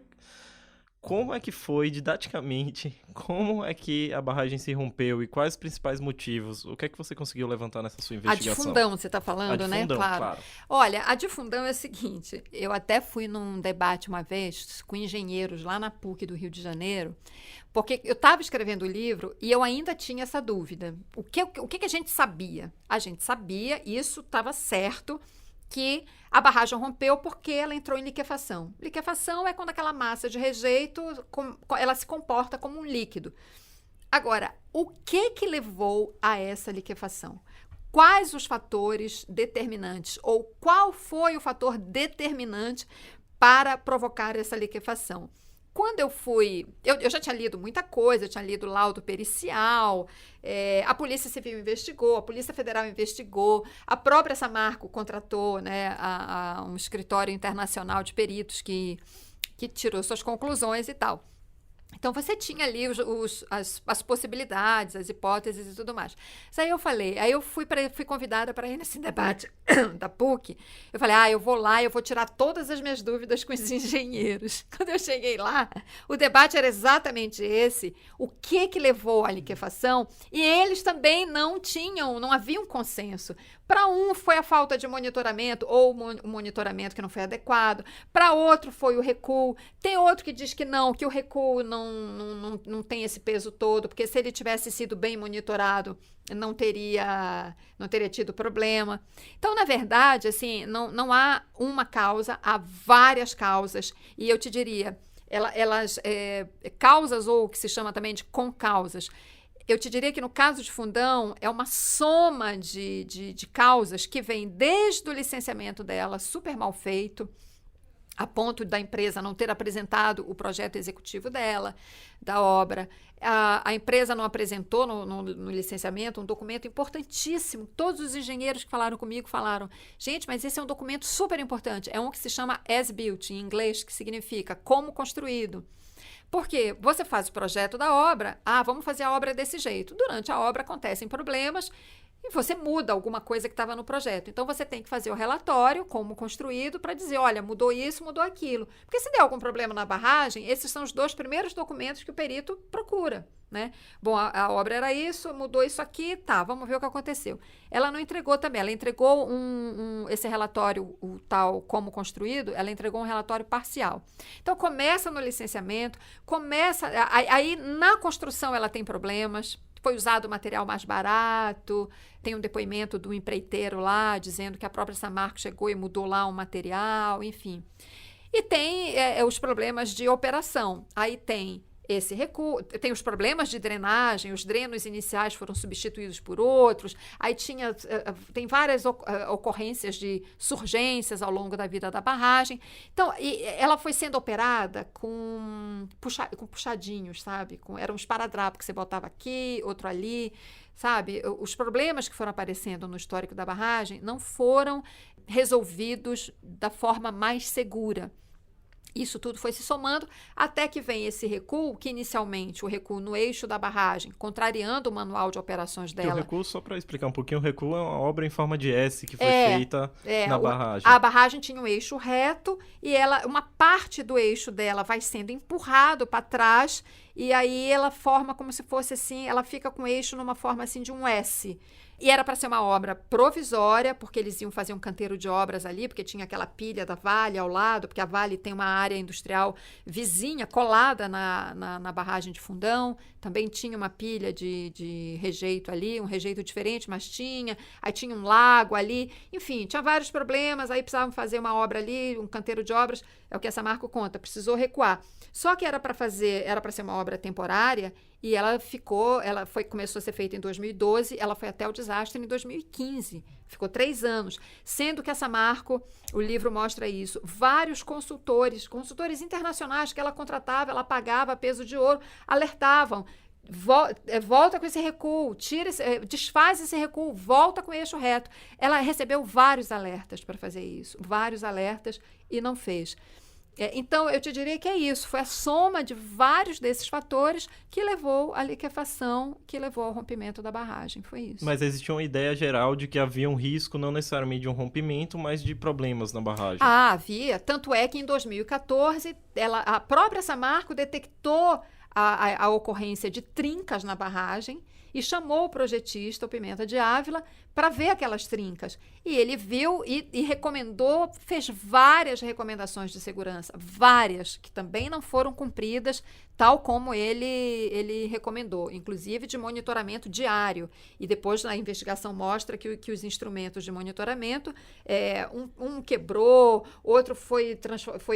Speaker 3: como é que foi, didaticamente, como é que a barragem se rompeu e quais os principais motivos? O que é que você conseguiu levantar nessa sua investigação?
Speaker 2: A de Fundão, você está falando, né? Claro. Olha, a de Fundão é o seguinte, eu até fui num debate uma vez com engenheiros lá na PUC do Rio de Janeiro, porque eu estava escrevendo o livro e eu ainda tinha essa dúvida. O que a gente sabia? A gente sabia, isso estava certo, que a barragem rompeu porque ela entrou em liquefação. Liquefação é quando aquela massa de rejeito ela se comporta como um líquido. Agora, o que levou a essa liquefação? Quais os fatores determinantes? Ou qual foi o fator determinante para provocar essa liquefação? Quando eu fui... Eu já tinha lido muita coisa, eu tinha lido laudo pericial, a Polícia Civil investigou, a Polícia Federal investigou, a própria Samarco contratou, né, um escritório internacional de peritos que tirou suas conclusões e tal. Então, você tinha ali as possibilidades, as hipóteses e tudo mais. Isso aí eu falei, aí eu fui convidada para ir nesse debate da PUC. Eu falei, eu vou lá, eu vou tirar todas as minhas dúvidas com os engenheiros. Quando eu cheguei lá, o debate era exatamente esse, o que levou à liquefação, e eles também não havia um consenso. Para um foi a falta de monitoramento ou o monitoramento que não foi adequado. Para outro foi o recuo. Tem outro que diz que não, que o recuo não tem esse peso todo, porque se ele tivesse sido bem monitorado, não teria tido problema. Então, na verdade, assim, não há uma causa, há várias causas. E eu te diria, causas, ou o que se chama também de concausas. Eu te diria que no caso de Fundão é uma soma de causas que vem desde o licenciamento dela, super mal feito, a ponto da empresa não ter apresentado o projeto executivo dela, da obra. A empresa não apresentou no licenciamento um documento importantíssimo. Todos os engenheiros que falaram comigo falaram, gente, mas esse é um documento super importante. É um que se chama as-built, em inglês, que significa como construído. Porque você faz o projeto da obra, vamos fazer a obra desse jeito. Durante a obra acontecem problemas e você muda alguma coisa que estava no projeto. Então, você tem que fazer o relatório, como construído, para dizer, olha, mudou isso, mudou aquilo. Porque se der algum problema na barragem, esses são os 2 primeiros documentos que o perito procura, né? Bom, a obra era isso, mudou isso aqui, tá, vamos ver o que aconteceu. Ela não entregou também, ela entregou esse relatório, o tal como construído, ela entregou um relatório parcial. Então, começa no licenciamento, aí na construção ela tem problemas, foi usado material mais barato, tem um depoimento do empreiteiro lá, dizendo que a própria Samarco chegou e mudou lá um material, enfim. E tem os problemas de operação. Aí tem esse recuo, tem os problemas de drenagem, os drenos iniciais foram substituídos por outros, aí tem várias ocorrências de surgências ao longo da vida da barragem. Então, ela foi sendo operada com puxadinhos, sabe? Eram um esparadrapo que você botava aqui, outro ali, sabe? Os problemas que foram aparecendo no histórico da barragem não foram resolvidos da forma mais segura. Isso tudo foi se somando até que vem esse recuo, que inicialmente o recuo no eixo da barragem, contrariando o manual de operações dela.
Speaker 3: O recuo, só para explicar um pouquinho, o recuo é uma obra em forma de S que foi feita na barragem.
Speaker 2: A barragem tinha um eixo reto e uma parte do eixo dela vai sendo empurrado para trás e aí ela forma como se fosse assim, ela fica com o eixo numa forma assim de um S. E era para ser uma obra provisória, porque eles iam fazer um canteiro de obras ali, porque tinha aquela pilha da Vale ao lado, porque a Vale tem uma área industrial vizinha, colada na barragem de Fundão. Também tinha uma pilha de rejeito ali, um rejeito diferente, mas tinha. Aí tinha um lago ali. Enfim, tinha vários problemas. Aí precisavam fazer uma obra ali, um canteiro de obras. É o que a Samarco conta. Precisou recuar. Só que era para ser uma obra temporária e começou a ser feita em 2012, ela foi até o desastre em 2015. Ficou 3 anos. Sendo que a Samarco, o livro mostra isso, vários consultores internacionais que ela contratava, ela pagava a peso de ouro, alertavam. Volta com esse recuo, desfaz esse recuo, volta com o eixo reto. Ela recebeu vários alertas para fazer isso, vários alertas e não fez. Então, eu te diria que é isso, foi a soma de vários desses fatores que levou à liquefação, que levou ao rompimento da barragem, foi isso.
Speaker 3: Mas existia uma ideia geral de que havia um risco, não necessariamente de um rompimento, mas de problemas na barragem.
Speaker 2: Havia, tanto é que em 2014, a própria Samarco detectou a ocorrência de trincas na barragem e chamou o projetista, o Pimenta de Ávila, para ver aquelas trincas. E ele viu e recomendou, fez várias recomendações de segurança, várias, que também não foram cumpridas, tal como ele recomendou, inclusive de monitoramento diário. E depois a investigação mostra que os instrumentos de monitoramento, um quebrou, outro foi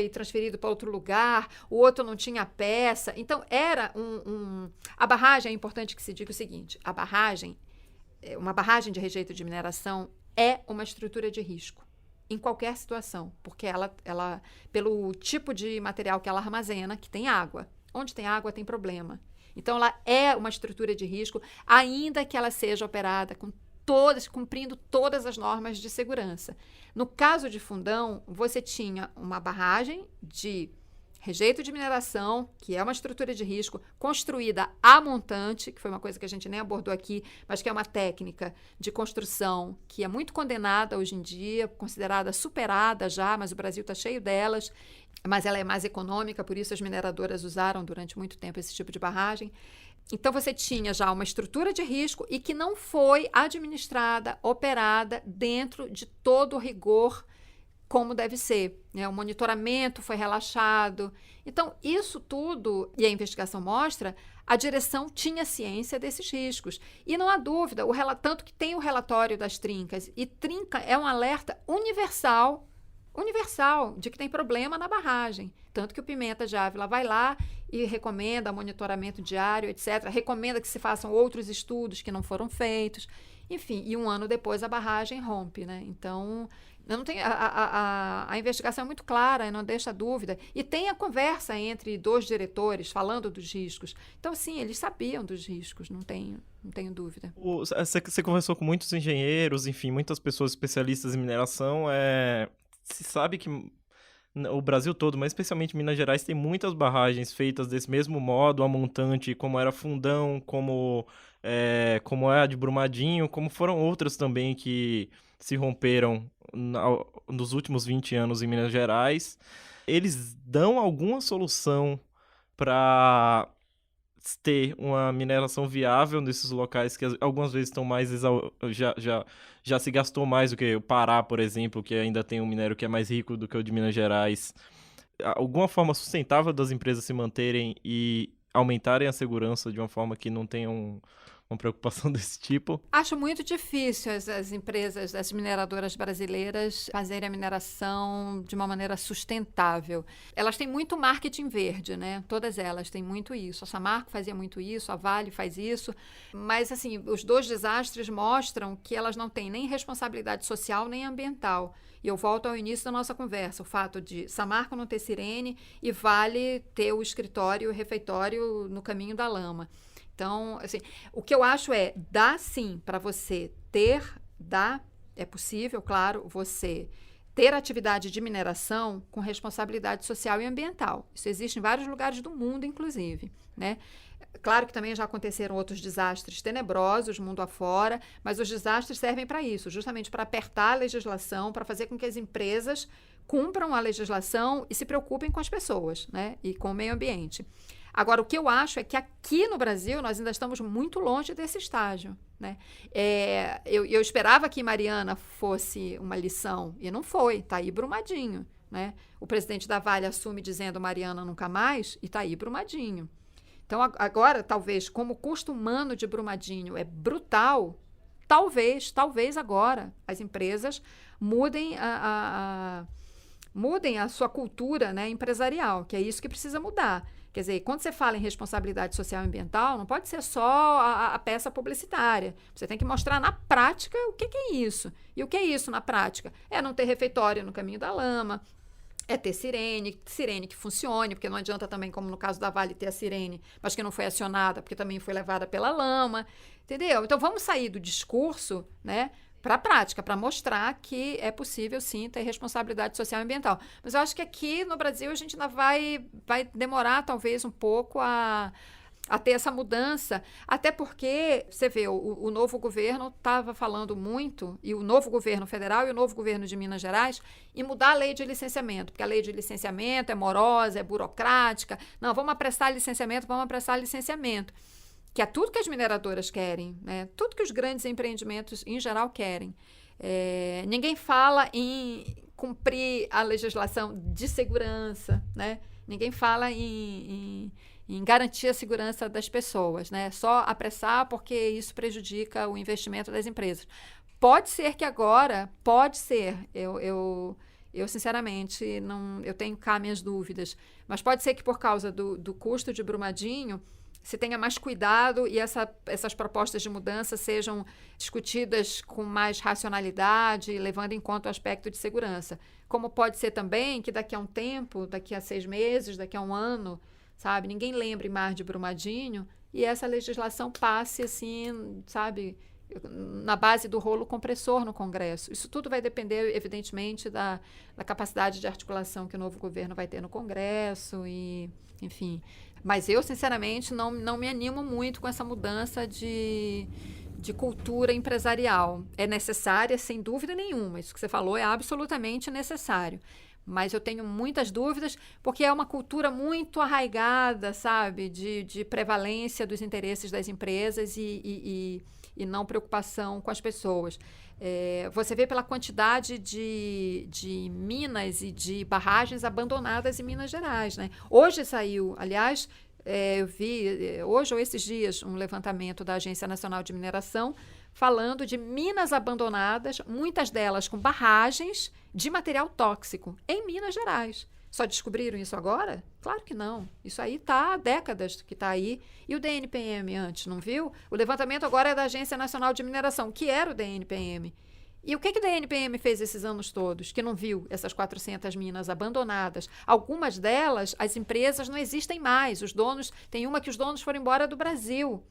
Speaker 2: transferido para outro lugar, o outro não tinha peça. Então, era a barragem, é importante que se diga o seguinte, uma barragem de rejeito de mineração é uma estrutura de risco em qualquer situação, porque ela pelo tipo de material que ela armazena, que tem água. Onde tem água tem problema. Então, ela é uma estrutura de risco, ainda que ela seja operada cumprindo todas as normas de segurança. No caso de Fundão, você tinha uma barragem de rejeito de mineração, que é uma estrutura de risco, construída a montante, que foi uma coisa que a gente nem abordou aqui, mas que é uma técnica de construção que é muito condenada hoje em dia, considerada superada já, mas o Brasil está cheio delas, mas ela é mais econômica, por isso as mineradoras usaram durante muito tempo esse tipo de barragem. Então, você tinha já uma estrutura de risco e que não foi administrada, operada dentro de todo o rigor como deve ser, né? O monitoramento foi relaxado. Então, isso tudo, e a investigação mostra, a direção tinha ciência desses riscos. E não há dúvida, tanto que tem o relatório das trincas, e trinca é um alerta universal, de que tem problema na barragem. Tanto que o Pimenta de Ávila vai lá e recomenda monitoramento diário, etc. Recomenda que se façam outros estudos que não foram feitos. Enfim, e um ano depois a barragem rompe, né? Então, não tem, a investigação é muito clara, não deixa dúvida. E tem a conversa entre 2 diretores falando dos riscos. Então, sim, eles sabiam dos riscos, não tenho dúvida.
Speaker 3: Você conversou com muitos engenheiros, enfim, muitas pessoas especialistas em mineração. Se sabe que o Brasil todo, mas especialmente Minas Gerais, tem muitas barragens feitas desse mesmo modo, a montante, como era Fundão, como é a de Brumadinho, como foram outras também que se romperam nos últimos 20 anos em Minas Gerais. Eles dão alguma solução para ter uma mineração viável nesses locais que algumas vezes estão mais já se gastou mais do que o Pará, por exemplo, que ainda tem um minério que é mais rico do que o de Minas Gerais. Alguma forma sustentável das empresas se manterem e aumentarem a segurança de uma forma que não tenham uma preocupação desse tipo?
Speaker 2: Acho muito difícil as empresas, as mineradoras brasileiras fazerem a mineração de uma maneira sustentável. Elas têm muito marketing verde, né? Todas elas têm muito isso. A Samarco fazia muito isso, a Vale faz isso. Mas, assim, os 2 desastres mostram que elas não têm nem responsabilidade social nem ambiental. E eu volto ao início da nossa conversa, o fato de Samarco não ter sirene e Vale ter o escritório e o refeitório no caminho da lama. Então, assim, o que eu acho dá sim para você é possível, claro, você ter atividade de mineração com responsabilidade social e ambiental. Isso existe em vários lugares do mundo, inclusive, né? Claro que também já aconteceram outros desastres tenebrosos, mundo afora, mas os desastres servem para isso, justamente para apertar a legislação, para fazer com que as empresas cumpram a legislação e se preocupem com as pessoas, né? E com o meio ambiente. Agora, o que eu acho é que aqui no Brasil nós ainda estamos muito longe desse estágio, né? Eu esperava que Mariana fosse uma lição, e não foi, está aí Brumadinho, né? O presidente da Vale assume dizendo Mariana nunca mais, e está aí Brumadinho. Então, agora, talvez, como o custo humano de Brumadinho é brutal, talvez agora as empresas mudem mudem a sua cultura, né, empresarial, que é isso que precisa mudar. Quer dizer, quando você fala em responsabilidade social e ambiental, não pode ser só a peça publicitária. Você tem que mostrar na prática o que é isso. E o que é isso na prática? É não ter refeitório no caminho da lama, é ter sirene que funcione, porque não adianta também, como no caso da Vale, ter a sirene, mas que não foi acionada, porque também foi levada pela lama, entendeu? Então, vamos sair do discurso, né, para a prática, para mostrar que é possível, sim, ter responsabilidade social e ambiental. Mas eu acho que aqui no Brasil a gente ainda vai demorar, talvez, um pouco a ter essa mudança, até porque, você vê, o novo governo estava falando muito, e o novo governo federal e o novo governo de Minas Gerais, em mudar a lei de licenciamento, porque a lei de licenciamento é morosa, é burocrática. Não, vamos apressar licenciamento, que é tudo que as mineradoras querem, né? Tudo que os grandes empreendimentos, em geral, querem. Ninguém fala em cumprir a legislação de segurança, né? Ninguém fala em garantir a segurança das pessoas, né? Só apressar porque isso prejudica o investimento das empresas. Pode ser que agora, eu sinceramente, eu tenho cá minhas dúvidas, mas pode ser que por causa do custo de Brumadinho, se tenha mais cuidado e essas propostas de mudança sejam discutidas com mais racionalidade, levando em conta o aspecto de segurança. Como pode ser também que daqui a um tempo, daqui a 6 meses, daqui a um ano, sabe, ninguém lembre mais de Brumadinho e essa legislação passe assim, sabe, na base do rolo compressor no Congresso. Isso tudo vai depender, evidentemente, da capacidade de articulação que o novo governo vai ter no Congresso e, enfim. Mas eu, sinceramente, não me animo muito com essa mudança de cultura empresarial. É necessária, sem dúvida nenhuma. Isso que você falou é absolutamente necessário. Mas eu tenho muitas dúvidas, porque é uma cultura muito arraigada, sabe, de prevalência dos interesses das empresas e não preocupação com as pessoas. Você vê pela quantidade de minas e de barragens abandonadas em Minas Gerais, né? Hoje saiu, aliás, eu vi hoje ou esses dias um levantamento da Agência Nacional de Mineração falando de minas abandonadas, muitas delas com barragens de material tóxico em Minas Gerais. Só descobriram isso agora? Claro que não. Isso aí está há décadas que está aí. E o DNPM antes, não viu? O levantamento agora é da Agência Nacional de Mineração, que era o DNPM. E o que o DNPM fez esses anos todos? Que não viu essas 400 minas abandonadas. Algumas delas, as empresas não existem mais. Os donos, tem uma que os donos foram embora do Brasil.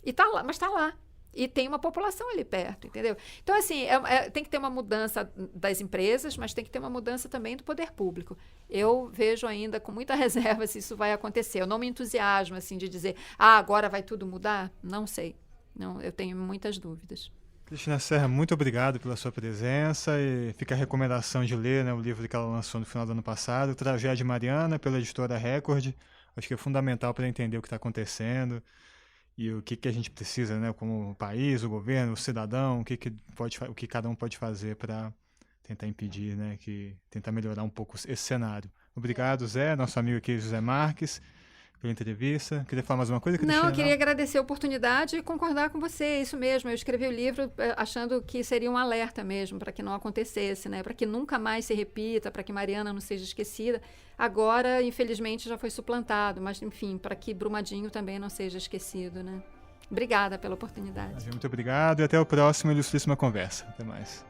Speaker 2: E tá lá, mas está lá. E tem uma população ali perto, entendeu? Então, assim, tem que ter uma mudança das empresas, mas tem que ter uma mudança também do poder público. Eu vejo ainda com muita reserva se isso vai acontecer. Eu não me entusiasmo, assim, de dizer, agora vai tudo mudar. Não sei. Não, eu tenho muitas dúvidas.
Speaker 1: Cristina Serra, muito obrigado pela sua presença e fica a recomendação de ler, né, o livro que ela lançou no final do ano passado, Tragédia Mariana, pela editora Record. Acho que é fundamental para entender o que está acontecendo e o que a gente precisa, né, como o país, o governo, o cidadão, o que cada um pode fazer para tentar impedir, né, tentar melhorar um pouco esse cenário. Obrigado, Zé, nosso amigo aqui, José Marques, pela entrevista. Queria falar mais uma coisa, Cristina?
Speaker 2: Não, eu queria agradecer a oportunidade e concordar com você, é isso mesmo. Eu escrevi o livro achando que seria um alerta mesmo, para que não acontecesse, né? Para que nunca mais se repita, para que Mariana não seja esquecida. Agora, infelizmente, já foi suplantado, mas, enfim, para que Brumadinho também não seja esquecido, né? Obrigada pela oportunidade.
Speaker 1: Muito obrigado e até o próximo Ilustríssima Conversa. Até mais.